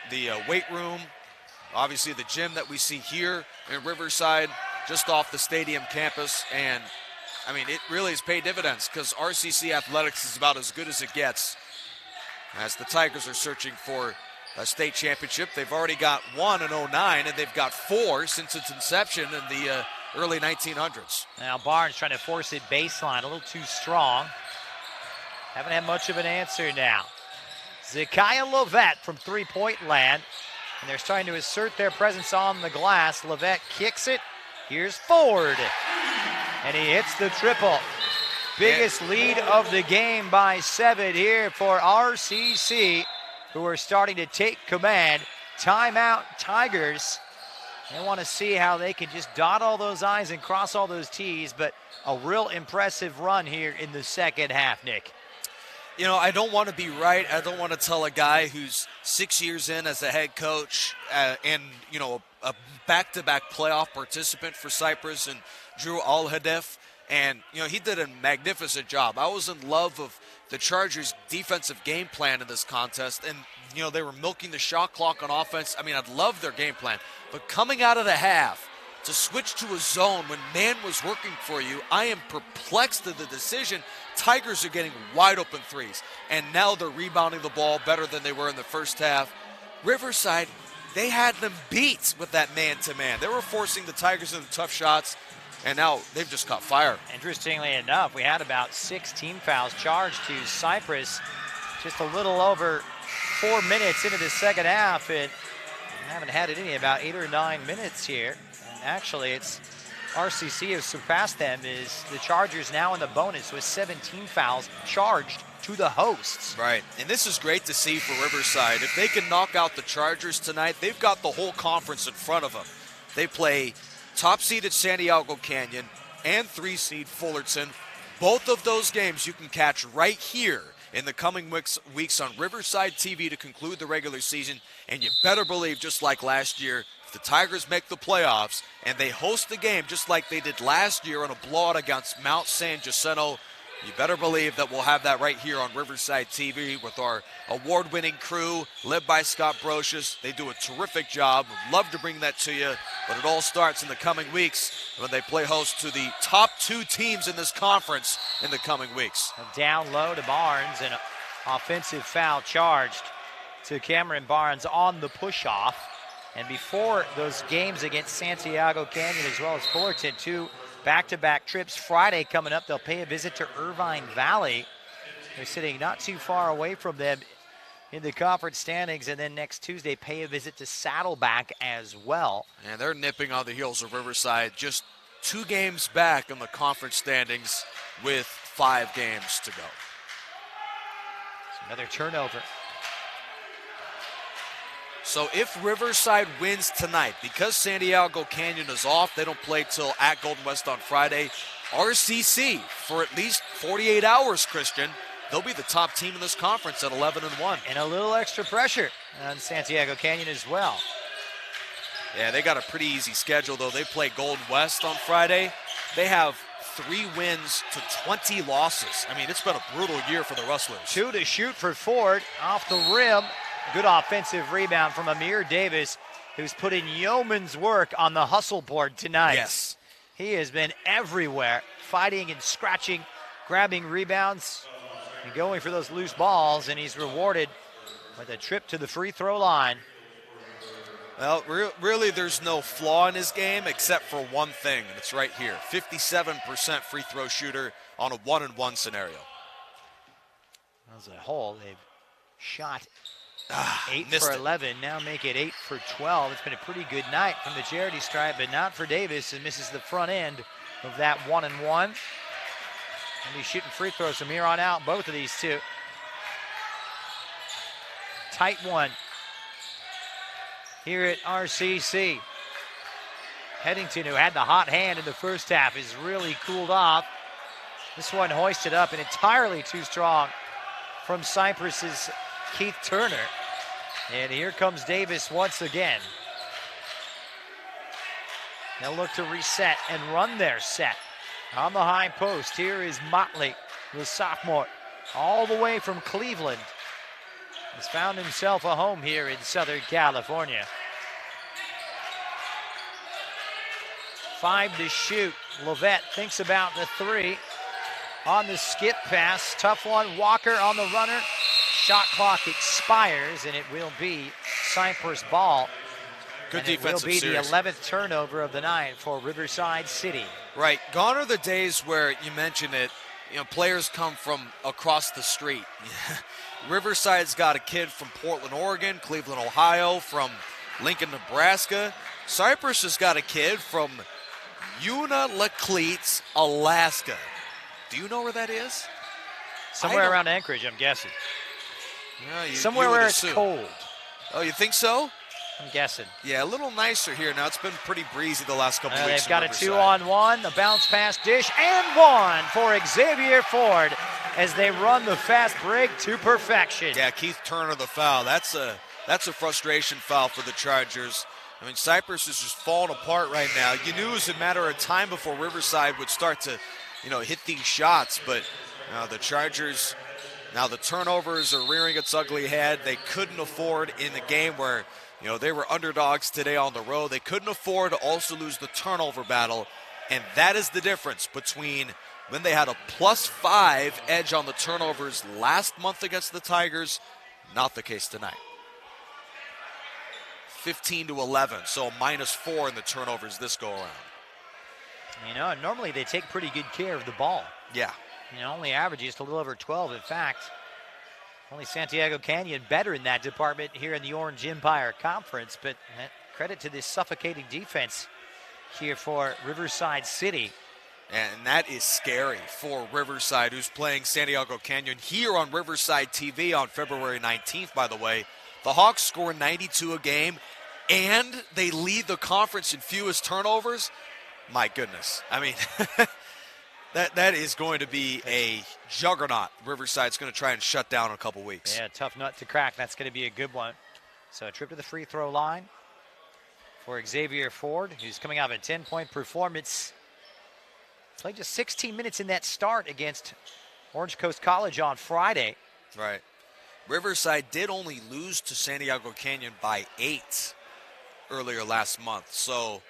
the weight room, Obviously, the gym that we see here in Riverside, just off the stadium campus, and I mean, it really has paid dividends because RCC athletics is about as good as it gets. As the Tigers are searching for a state championship, they've already got one in 09, and they've got 4 since its inception in the early 1900s. Now Barnes trying to force it baseline, a little too strong. Haven't had much of an answer now. Zakiah Lovett from three-point land, and they're trying to assert their presence on the glass. Lovett kicks it. Here's Ford, and he hits the triple. Biggest lead of the game by 7 here for RCC, who are starting to take command. Timeout Tigers. They want to see how they can just dot all those I's and cross all those T's, but a real impressive run here in the second half, Nick. You know, I don't want to be right. I don't want to tell a guy who's 6 years in as a head coach and, you know, a back-to-back playoff participant for Cypress and Drew Al-Hadef. And, you know, he did a magnificent job. I was in love of the Chargers' defensive game plan in this contest. And, you know, they were milking the shot clock on offense. I mean, I'd love their game plan. But coming out of the half, to switch to a zone when man was working for you, I am perplexed at the decision. Tigers are getting wide open threes. And now they're rebounding the ball better than they were in the first half. Riverside, they had them beat with that man-to-man. They were forcing the Tigers into tough shots. And now they've just caught fire. Interestingly enough, we had about 6 team fouls charged to Cypress just a little over 4 minutes into the second half. And haven't had it in about 8 or 9 minutes here. And actually, it's RCC has surpassed them. Is the Chargers now in the bonus with 17 fouls charged to the hosts. Right, and this is great to see for Riverside. If they can knock out the Chargers tonight, they've got the whole conference in front of them. They play top-seeded Santiago Canyon and 3-seed Fullerton. Both of those games you can catch right here in the coming weeks on Riverside TV to conclude the regular season. And you better believe, just like last year, if the Tigers make the playoffs and they host the game just like they did last year on a blowout against Mount San Jacinto, you better believe that we'll have that right here on Riverside TV with our award-winning crew led by Scott Brocious. They do a terrific job. Would love to bring that to you, but it all starts in the coming weeks when they play host to the top 2 teams in this conference in the coming weeks. Down low to Barnes, and offensive foul charged to Cameron Barnes on the push-off. And before those games against Santiago Canyon as well as Fullerton, 2 back-to-back trips. Friday coming up, they'll pay a visit to Irvine Valley. They're sitting not too far away from them in the conference standings, and then next Tuesday pay a visit to Saddleback as well. And they're nipping on the heels of Riverside, just 2 games back in the conference standings with 5 games to go. So another turnover. So if Riverside wins tonight, because Santiago Canyon is off, they don't play till at Golden West on Friday, RCC, for at least 48 hours, Christian, they'll be the top team in this conference at 11-1. And a little extra pressure on Santiago Canyon as well. Yeah, they got a pretty easy schedule, though. They play Golden West on Friday. They have 3 wins to 20 losses. I mean, it's been a brutal year for the Rustlers. 2 to shoot for Ford off the rim. Good offensive rebound from Amir Davis, who's put in yeoman's work on the hustle board tonight. Yes. He has been everywhere, fighting and scratching, grabbing rebounds, and going for those loose balls, and he's rewarded with a trip to the free throw line. Well, really there's no flaw in his game except for one thing, and it's right here. 57% free throw shooter on a 1-and-1 scenario. As a whole, they've shot 8 missed for it. 11, now make it 8 for 12. It's been a pretty good night from the charity stripe, but not for Davis, and misses the front end of that 1-and-1. And he's shooting free throws from here on out, both of these 2. Tight one here at RCC. Headington, who had the hot hand in the first half, is really cooled off. This one hoisted up and entirely too strong from Cypress's Keith Turner. And here comes Davis once again. They'll look to reset and run their set. On the high post, here is Motley, the sophomore, all the way from Cleveland. Has found himself a home here in Southern California. 5 to shoot. Lovett thinks about the 3 on the skip pass. Tough one. Walker on the runner. Shot clock expires, and it will be Cypress ball. Good and defensive it will be series. the 11th turnover of the night for Riverside City. Right. Gone are the days where you mentioned it, players come from across the street. Riverside's got a kid from Portland, Oregon, Cleveland, Ohio, from Lincoln, Nebraska. Cypress has got a kid from Unalakleet, Alaska. Do you know where that is? Somewhere around Anchorage, I'm guessing. Yeah, somewhere where it's cold. Oh, you think so? I'm guessing. Yeah, a little nicer here. Now, it's been pretty breezy the last couple weeks. They've got a 2-on-1, a bounce pass dish, and 1 for Xavier Ford as they run the fast break to perfection. Yeah, Keith Turner the foul. That's a frustration foul for the Chargers. I mean, Cypress is just falling apart right now. You knew it was a matter of time before Riverside would start to, hit these shots, but the Chargers, now the turnovers are rearing its ugly head. They couldn't afford in the game where, they were underdogs today on the road. They couldn't afford to also lose the turnover battle, and that is the difference between when they had a +5 edge on the turnovers last month against the Tigers, not the case tonight. 15-11, so a -4 in the turnovers this go around. Normally they take pretty good care of the ball. Yeah. Only average just a little over 12. In fact, only Santiago Canyon better in that department here in the Orange Empire Conference, but credit to this suffocating defense here for Riverside City. And that is scary for Riverside, who's playing Santiago Canyon here on Riverside TV on February 19th, by the way. The Hawks score 92 a game, and they lead the conference in fewest turnovers. My goodness. I mean, that is going to be a juggernaut. Riverside's going to try and shut down in a couple weeks. Yeah, tough nut to crack. That's going to be a good one. So a trip to the free throw line for Xavier Ford, who's coming out of a 10-point performance. Played just 16 minutes in that start against Orange Coast College on Friday. Right. Riverside did only lose to Santiago Canyon by 8 earlier last month. So,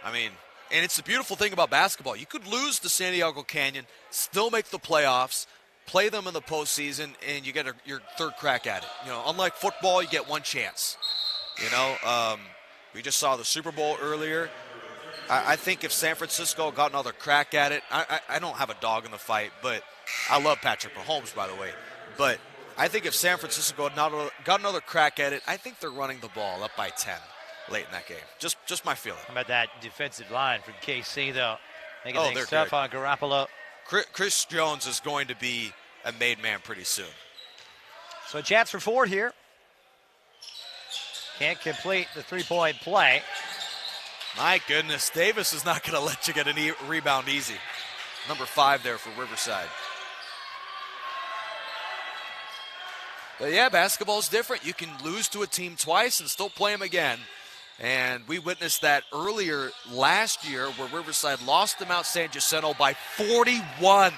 I mean, and it's the beautiful thing about basketball. You could lose to Santiago Canyon, still make the playoffs, play them in the postseason, and you get your third crack at it. Unlike football, you get one chance. We just saw the Super Bowl earlier. I think if San Francisco got another crack at it, I don't have a dog in the fight, but I love Patrick Mahomes, by the way. But I think if San Francisco got another crack at it, I think they're running the ball up by 10 late in that game. Just my feeling. How about that defensive line from KC, though? Making things they're tough on Garoppolo. Chris Jones is going to be a made man pretty soon. So a chance for Ford here. Can't complete the three-point play. My goodness, Davis is not going to let you get a rebound easy. Number 5 there for Riverside. But yeah, basketball's different. You can lose to a team twice and still play them again. And we witnessed that earlier last year where Riverside lost to Mount San Jacinto by 41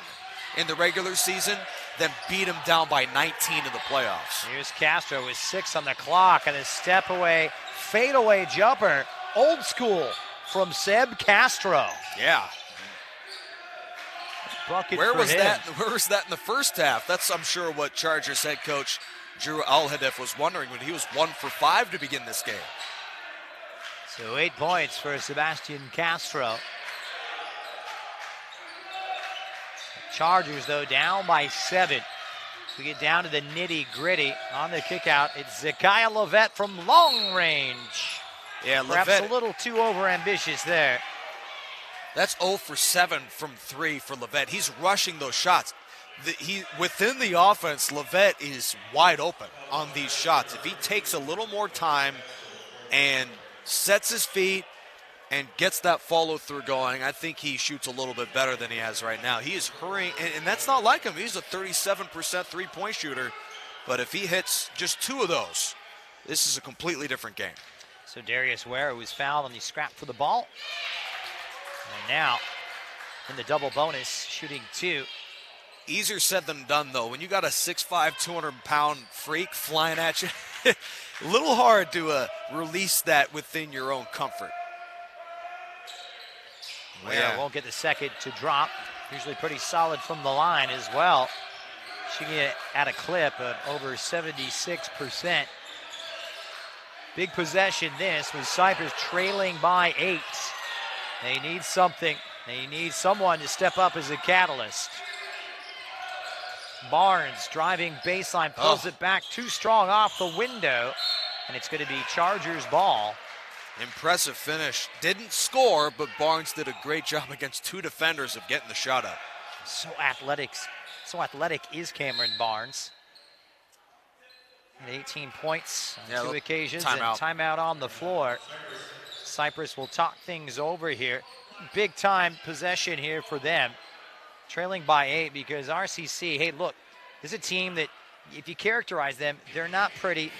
in the regular season, then beat them down by 19 in the playoffs. Here's Castro with 6 on the clock and a step away, fadeaway jumper. Old school from Seb Castro. Yeah. Bucket Where for was him. that? Where was that in the first half? That's, I'm sure, what Chargers head coach Drew Alhadeff was wondering when he was 1 for 5 to begin this game. So 8 points for Sebastian Castro. Chargers, though, down by 7. We get down to the nitty-gritty on the kickout. It's Zekiah Lovett from long range. Yeah, Perhaps Lovett, a little too overambitious there. That's 0 for 7 from 3 for Lovett. He's rushing those shots. Within the offense, Lovett is wide open on these shots. If he takes a little more time and sets his feet and gets that follow-through going, I think he shoots a little bit better than he has right now. He is hurrying, and that's not like him. He's a 37% three-point shooter, but if he hits just 2 of those, this is a completely different game. So Darius Ware was fouled on the scrap for the ball. And now in the double bonus, shooting 2. Easier said than done, though. When you got a 6'5", 200-pound freak flying at you, a little hard to release that within your own comfort. Ware won't get the second to drop. Usually pretty solid from the line as well. She can get at a clip of over 76%. Big possession this, with Cypress trailing by 8. They need something. They need someone to step up as a catalyst. Barnes driving baseline, pulls it back too strong off the window, and it's going to be Chargers ball. Impressive finish. Didn't score, but Barnes did a great job against 2 defenders of getting the shot up. So athletic is Cameron Barnes. 18 points on 2 occasions, and timeout on the floor. Cypress will talk things over here. Big time possession here for them. Trailing by 8 because RCC, hey, look, this is a team that, if you characterize them, they're not pretty.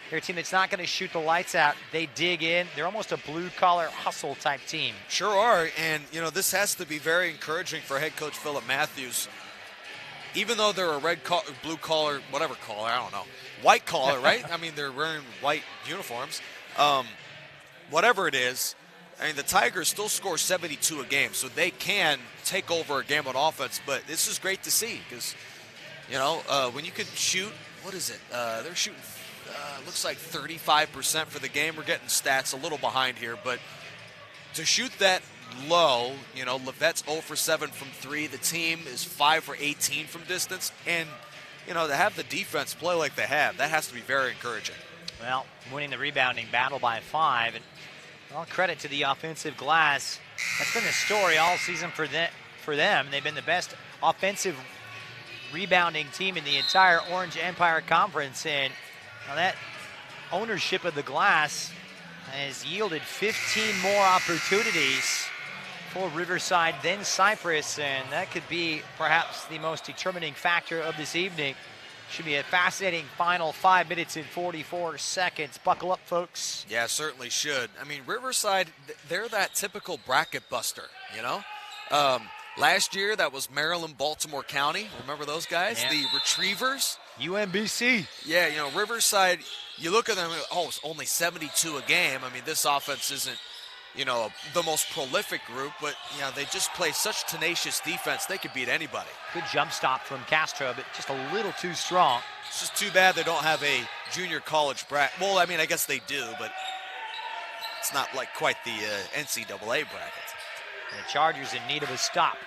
They're a team that's not going to shoot the lights out. They dig in. They're almost a blue-collar hustle type team. Sure are, and this has to be very encouraging for head coach Philip Matthews. Even though they're a blue collar, whatever collar, I don't know, white collar, right? I mean, they're wearing white uniforms. Whatever it is, I mean, the Tigers still score 72 a game, so they can take over a game on offense. But this is great to see because, when you can shoot, what is it? They're shooting, looks like 35% for the game. We're getting stats a little behind here, but to shoot that low, Levette's 0 for 7 from 3. The team is 5 for 18 from distance. And, to have the defense play like they have, that has to be very encouraging. Well, winning the rebounding battle by 5. And all credit to the offensive glass. That's been the story all season for them. They've been the best offensive rebounding team in the entire Orange Empire Conference. And that ownership of the glass has yielded 15 more opportunities for Riverside than Cypress, and that could be perhaps the most determining factor of this evening. Should be a fascinating final 5 minutes and 44 seconds. Buckle up, folks. Yeah, certainly should. I mean, Riverside, they're that typical bracket buster, Last year, that was Maryland, Baltimore County. Remember those guys? Yeah. The Retrievers. UMBC. Yeah, Riverside, you look at them, it's only 72 a game. I mean, this offense isn't, the most prolific group, but, they just play such tenacious defense, they could beat anybody. Good jump stop from Castro, but just a little too strong. It's just too bad they don't have a junior college bracket. Well, I mean, I guess they do, but it's not like quite the NCAA bracket. And the Chargers in need of a stop.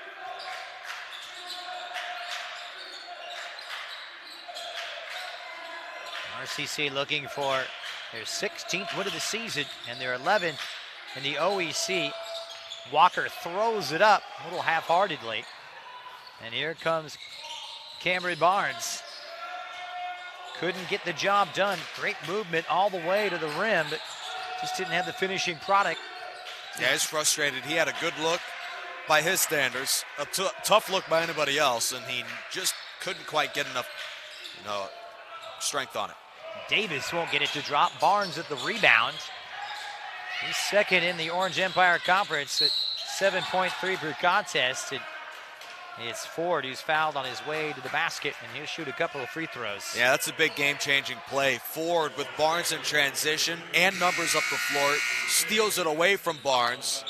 RCC looking for their 16th win of the season and their 11th in the OEC. Walker throws it up a little half-heartedly. And here comes Cameron Barnes. Couldn't get the job done. Great movement all the way to the rim, but just didn't have the finishing product. Yeah, he's frustrated. He had a good look by his standards, a tough look by anybody else, and he just couldn't quite get enough, strength on it. Davis won't get it to drop. Barnes at the rebound. He's second in the Orange Empire Conference at 7.3 per contest. And it's Ford who's fouled on his way to the basket, and he'll shoot a couple of free throws. Yeah, that's a big game-changing play. Ford with Barnes in transition and numbers up the floor, steals it away from Barnes.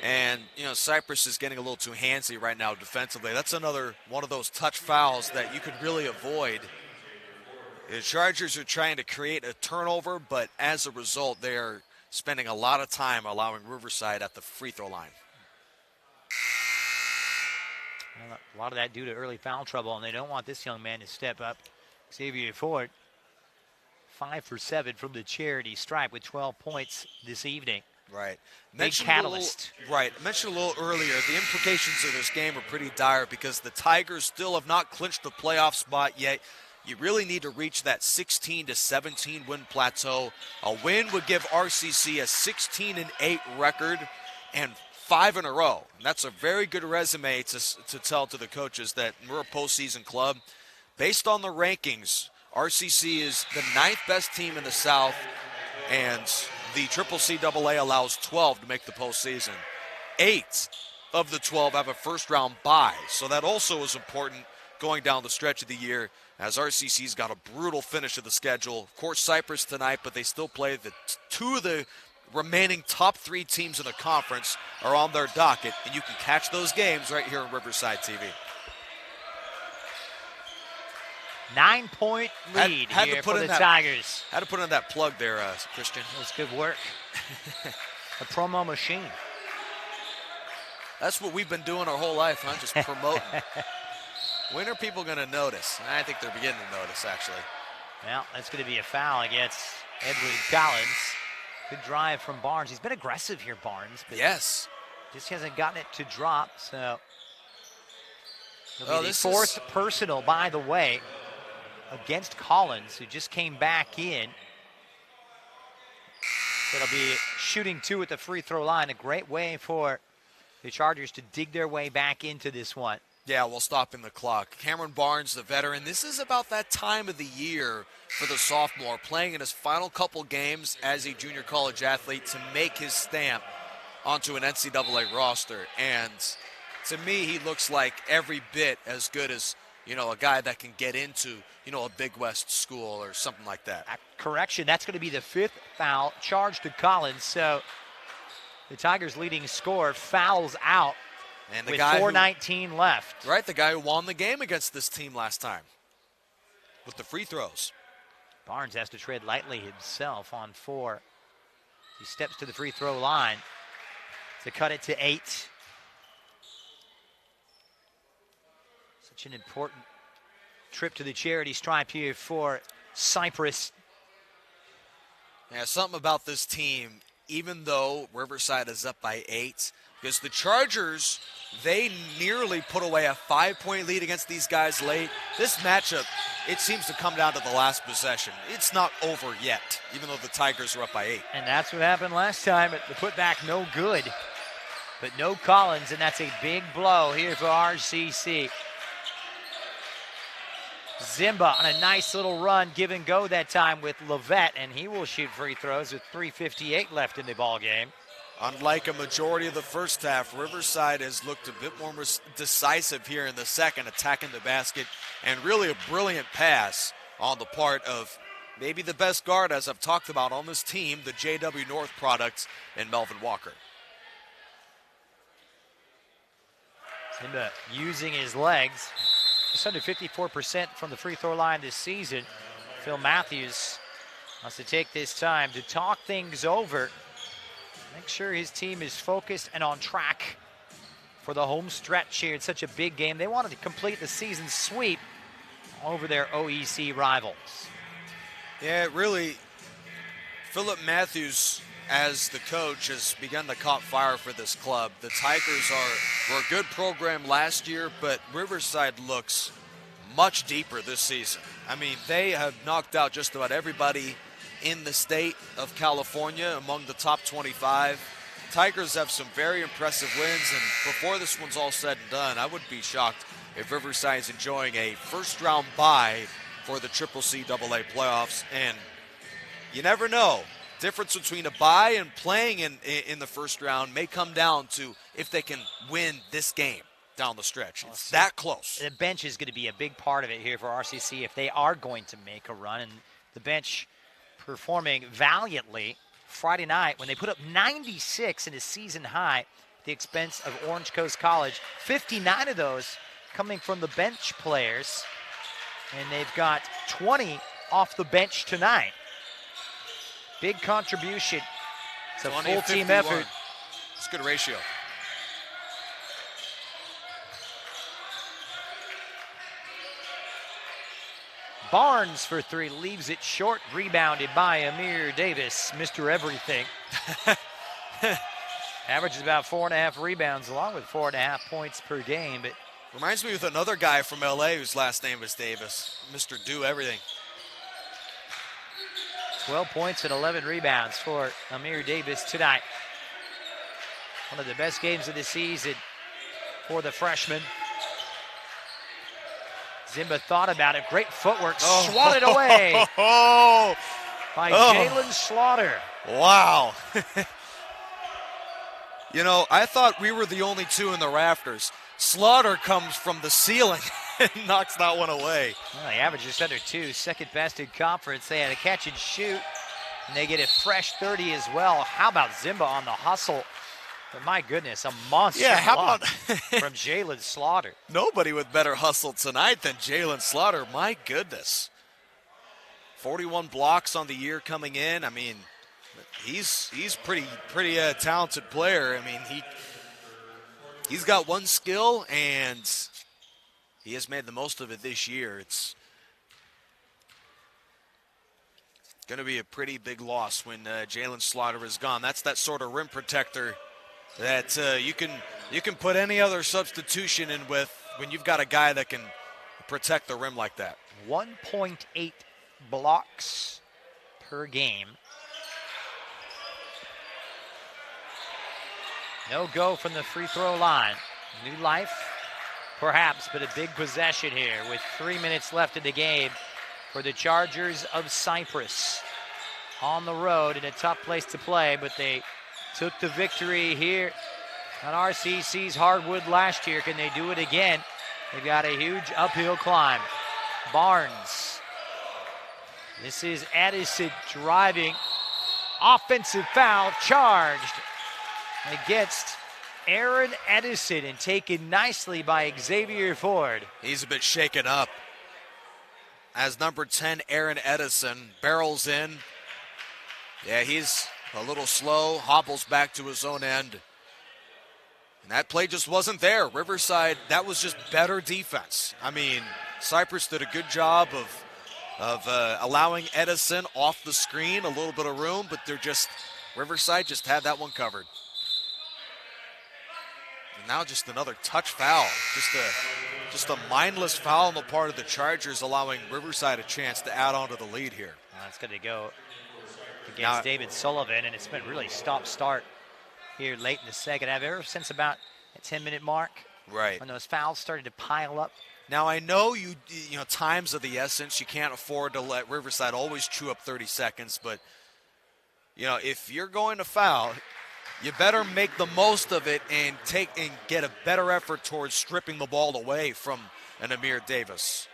And, Cypress is getting a little too handsy right now defensively. That's another one of those touch fouls that you could really avoid. The Chargers are trying to create a turnover, but as a result, they are spending a lot of time allowing Riverside at the free throw line. A lot of that due to early foul trouble, and they don't want this young man to step up. Xavier Ford, 5 for 7 from the charity stripe with 12 points this evening. Right. Big catalyst. I mentioned a little earlier, the implications of this game are pretty dire because the Tigers still have not clinched the playoff spot yet. You really need to reach that 16 to 17 win plateau. A win would give RCC a 16-8 record and 5 in a row. And that's a very good resume to tell to the coaches that we're a postseason club. Based on the rankings, RCC is the 9th best team in the South, and the CCCAA allows 12 to make the postseason. 8 of the 12 have a first-round bye, so that also is important going down the stretch of the year, as RCC's got a brutal finish of the schedule. Of course, Cypress tonight, but they still play the two of the remaining top 3 teams in the conference are on their docket, and you can catch those games right here on Riverside TV. 9-point lead here for the Tigers. Had to put in that plug there, Christian. That was good work. A promo machine. That's what we've been doing our whole life, huh? Just promoting. When are people going to notice? I think they're beginning to notice, actually. Well, that's going to be a foul against Edwin Collins. Good drive from Barnes. He's been aggressive here, Barnes. But yes. Just hasn't gotten it to drop, so. It'll be the 4th personal, by the way, against Collins, who just came back in. So it'll be shooting 2 at the free throw line. A great way for the Chargers to dig their way back into this one. Yeah, while stopping the clock. Cameron Barnes, the veteran. This is about that time of the year for the sophomore, playing in his final couple games as a junior college athlete to make his stamp onto an NCAA roster. And to me, he looks like every bit as good as, a guy that can get into, a Big West school or something like that. Correction, that's going to be the 5th foul charged to Collins. So the Tigers' leading scorer fouls out and the with guy 4:19 left. Right, the guy who won the game against this team last time with the free throws. Barnes has to tread lightly himself on 4. He steps to the free throw line to cut it to 8. Such an important trip to the charity stripe here for Cypress. Yeah, something about this team, even though Riverside is up by 8, because the Chargers, they nearly put away a 5-point lead against these guys late. This matchup, it seems to come down to the last possession. It's not over yet, even though the Tigers are up by 8. And that's what happened last time. The putback no good, but no Collins, and that's a big blow here for RCC. Zimba on a nice little run, give and go that time with Levette, and he will shoot free throws with 3:58 left in the ball game. Unlike a majority of the first half, Riverside has looked a bit more decisive here in the second, attacking the basket, and really a brilliant pass on the part of maybe the best guard, as I've talked about on this team, the JW North product, and Melvin Walker. Zimba using his legs. Just under 54% from the free throw line this season. Phil Matthews wants to take this time to talk things over. Make sure his team is focused and on track for the home stretch here. It's such a big game. They wanted to complete the season sweep over their OEC rivals. Yeah, really, Philip Matthews, as the coach, has begun to caught fire for this club. The Tigers were a good program last year, but Riverside looks much deeper this season. I mean, they have knocked out just about everybody in the state of California among the top 25. Tigers have some very impressive wins, and before this one's all said and done, I wouldn't be shocked if Riverside is enjoying a first-round bye for the CCCAA playoffs, and you never know. Difference between a bye and playing in the first round may come down to if they can win this game down the stretch. It's that close. The bench is going to be a big part of it here for RCC if they are going to make a run. And the bench performing valiantly Friday night when they put up 96 in a season high at the expense of Orange Coast College. 59 of those coming from the bench players. And they've got 20 off the bench tonight. Big contribution. It's a full team effort. It's a good ratio. Barnes for 3, leaves it short, rebounded by Amir Davis, Mr. Everything. Averages about 4.5 rebounds along with 4.5 points per game. But reminds me of another guy from LA whose last name is Davis, Mr. Do Everything. 12 points and 11 rebounds for Amir Davis tonight. One of the best games of the season for the freshman. Zimba thought about it. Great footwork. Swatted away by Jalen Slaughter. Wow. I thought we were the only two in the rafters. Slaughter comes from the ceiling and knocks that one away. Well, he averaged just under 2, second best in conference. They had a catch and shoot And they get a fresh 30 as well. How about Zimba on the hustle? But my goodness, a monster block from Jalen Slaughter. Nobody with better hustle tonight than Jalen Slaughter. My goodness. 41 blocks on the year coming in. I mean, he's pretty talented player. I mean, he's got one skill, and he has made the most of it this year. It's going to be a pretty big loss when Jalen Slaughter is gone. That's that sort of rim protector that you can put any other substitution in with when you've got a guy that can protect the rim like that. 1.8 blocks per game. No go from the free throw line. New life, perhaps, but a big possession here with 3 minutes left in the game for the Chargers of Cypress. On the road in a tough place to play, but they took the victory here on RCC's hardwood last year. Can they do it again? They've got a huge uphill climb. Barnes. This is Addison driving. Offensive foul charged against Aaron Edison and taken nicely by Xavier Ford. He's a bit shaken up as number 10, Aaron Edison, barrels in. Yeah, he's a little slow, hobbles back to his own end. And that play just wasn't there. Riverside, that was just better defense. I mean, Cypress did a good job of allowing Edison off the screen, a little bit of room, but Riverside just had that one covered. And now just another touch foul. Just a mindless foul on the part of the Chargers, allowing Riverside a chance to add on to the lead here. That's going to go against David Sullivan, and it's been really stop-start here late in the second half, ever since about a 10-minute mark. Right. When those fouls started to pile up. Now, I know you know time's of the essence. You can't afford to let Riverside always chew up 30 seconds, but if you're going to foul, you better make the most of it and get a better effort towards stripping the ball away from an Amir Davis,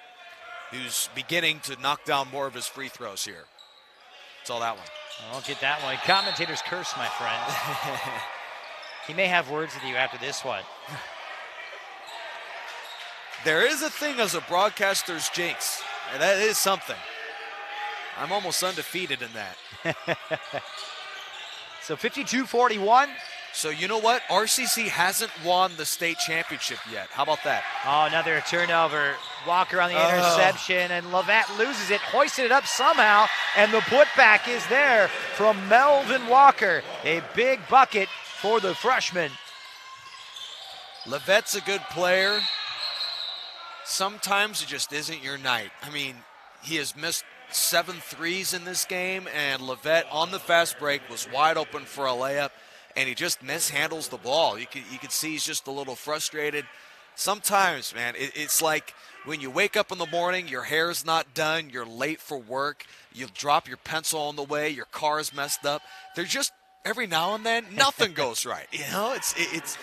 who's beginning to knock down more of his free throws here. That's all that one. I won't get that one. Commentators curse, my friend. He may have words with you after this one. There is a thing as a broadcaster's jinx, and that is something. I'm almost undefeated in that. So 52-41. So you know what? RCC hasn't won the state championship yet. How about that? Oh, another turnover. Walker on the interception, and Levatt loses it, hoisted it up somehow, and the putback is there from Melvin Walker. A big bucket for the freshman. Levatt's a good player. Sometimes it just isn't your night. I mean, he has missed 7 threes in this game, and Levatt on the fast break was wide open for a layup, and he just mishandles the ball. You can see he's just a little frustrated. Sometimes, man, it's like when you wake up in the morning, your hair's not done, you're late for work, you drop your pencil on the way, your car's messed up. They're just, every now and then, nothing goes right. It's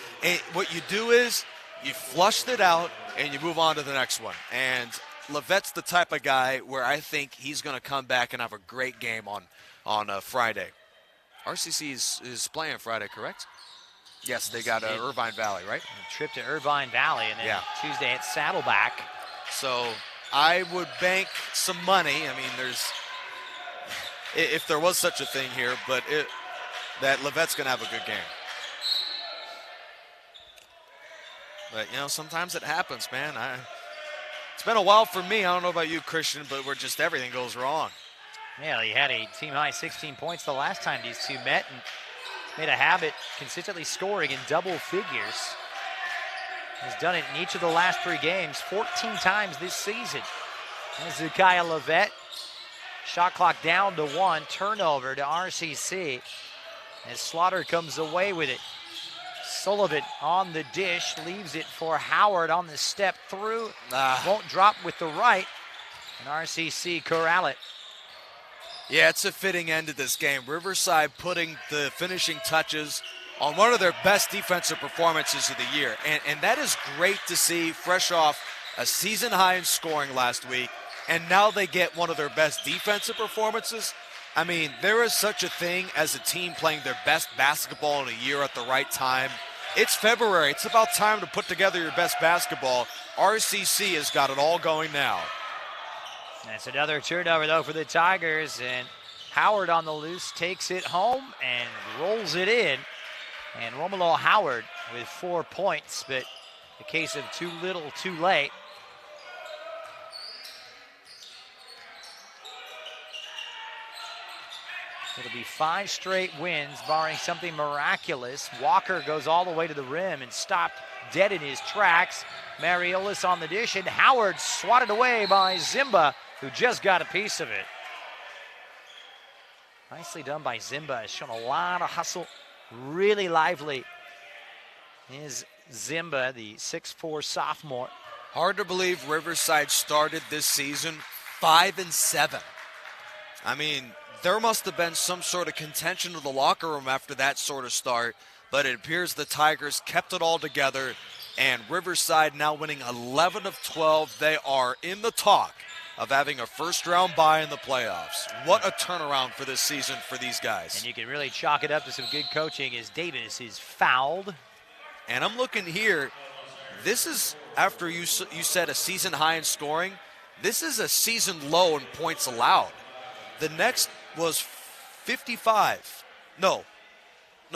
what you do is you flushed it out and you move on to the next one. And Levatt's the type of guy where I think he's going to come back and have a great game on Friday. RCC is playing Friday, correct? Yes, they got Irvine Valley, right? A trip to Irvine Valley, and then Tuesday at Saddleback. So I would bank some money. I mean, if there was such a thing here, but that Levatt's going to have a good game. But, sometimes it happens, man. It's been a while for me. I don't know about you, Christian, but everything goes wrong. Yeah, he had a team-high 16 points the last time these two met and made a habit consistently scoring in double figures. He's done it in each of the last 3 games 14 times this season. As Zakiah Levatt, shot clock down to 1, turnover to RCC as Slaughter comes away with it. Sullivan on the dish, leaves it for Howard on the step through. Won't drop with the right, and RCC corral it. Yeah, it's a fitting end to this game. Riverside putting the finishing touches on one of their best defensive performances of the year. And that is great to see, fresh off a season high in scoring last week. And now they get one of their best defensive performances. I mean, there is such a thing as a team playing their best basketball in a year at the right time. It's February. It's about time to put together your best basketball. RCC has got it all going now. That's another turnover, though, for the Tigers, and Howard on the loose takes it home and rolls it in. And Romulo Howard with 4 points, but a case of too little, too late. It'll be 5 straight wins, barring something miraculous. Walker goes all the way to the rim and stopped dead in his tracks. Mariolis on the dish, and Howard swatted away by Zimba, who just got a piece of it. Nicely done by Zimba. Has shown a lot of hustle, really lively. Is Zimba, the 6'4" sophomore. Hard to believe Riverside started this season 5-7. I mean, there must have been some sort of contention in the locker room after that sort of start, but it appears the Tigers kept it all together, and Riverside now winning 11 of 12. They are in the talk of having a first-round bye in the playoffs. What a turnaround for this season for these guys. And you can really chalk it up to some good coaching as Davis is fouled. And I'm looking here. This is, after you said a season high in scoring, this is a season low in points allowed. The next was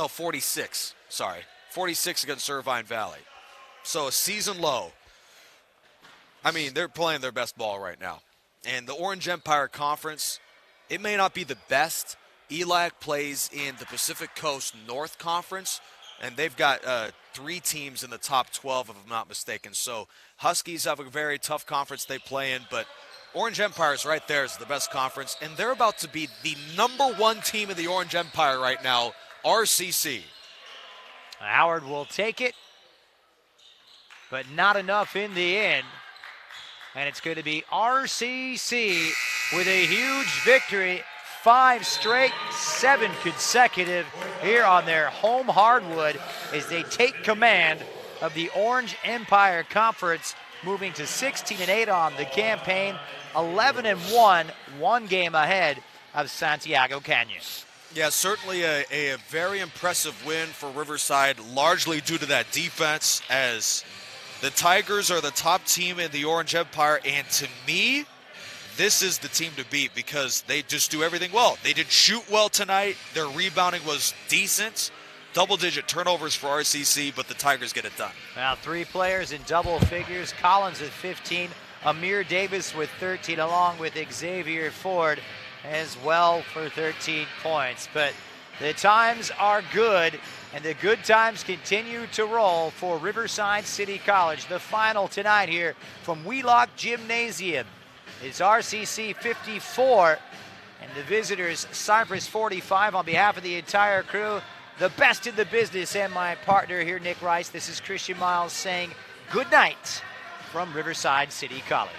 46. Sorry, 46 against Irvine Valley. So a season low. I mean, they're playing their best ball right now. And the Orange Empire Conference, it may not be the best. ELAC plays in the Pacific Coast North Conference, and they've got 3 teams in the top 12, if I'm not mistaken. So Huskies have a very tough conference they play in, but Orange Empire is right there as the best conference, and they're about to be the #1 team in the Orange Empire right now, RCC. Howard will take it, but not enough in the end. And it's going to be RCC with a huge victory, 5 straight, 7 consecutive here on their home hardwood as they take command of the Orange Empire Conference, moving to 16-8 on the campaign, 11-1, 1 game ahead of Santiago Canyon. Yeah, certainly a very impressive win for Riverside, largely due to that defense, as the Tigers are the top team in the Orange Empire, and to me, this is the team to beat because they just do everything well. They did shoot well tonight. Their rebounding was decent. Double-digit turnovers for RCC, but the Tigers get it done. Now 3 players in double figures. Collins with 15, Amir Davis with 13, along with Xavier Ford as well for 13 points. But the times are good, and the good times continue to roll for Riverside City College. The final tonight here from Wheelock Gymnasium is RCC 54, and the visitors Cypress 45. On behalf of the entire crew, the best in the business, and my partner here, Nick Rice, this is Christian Miles saying good night from Riverside City College.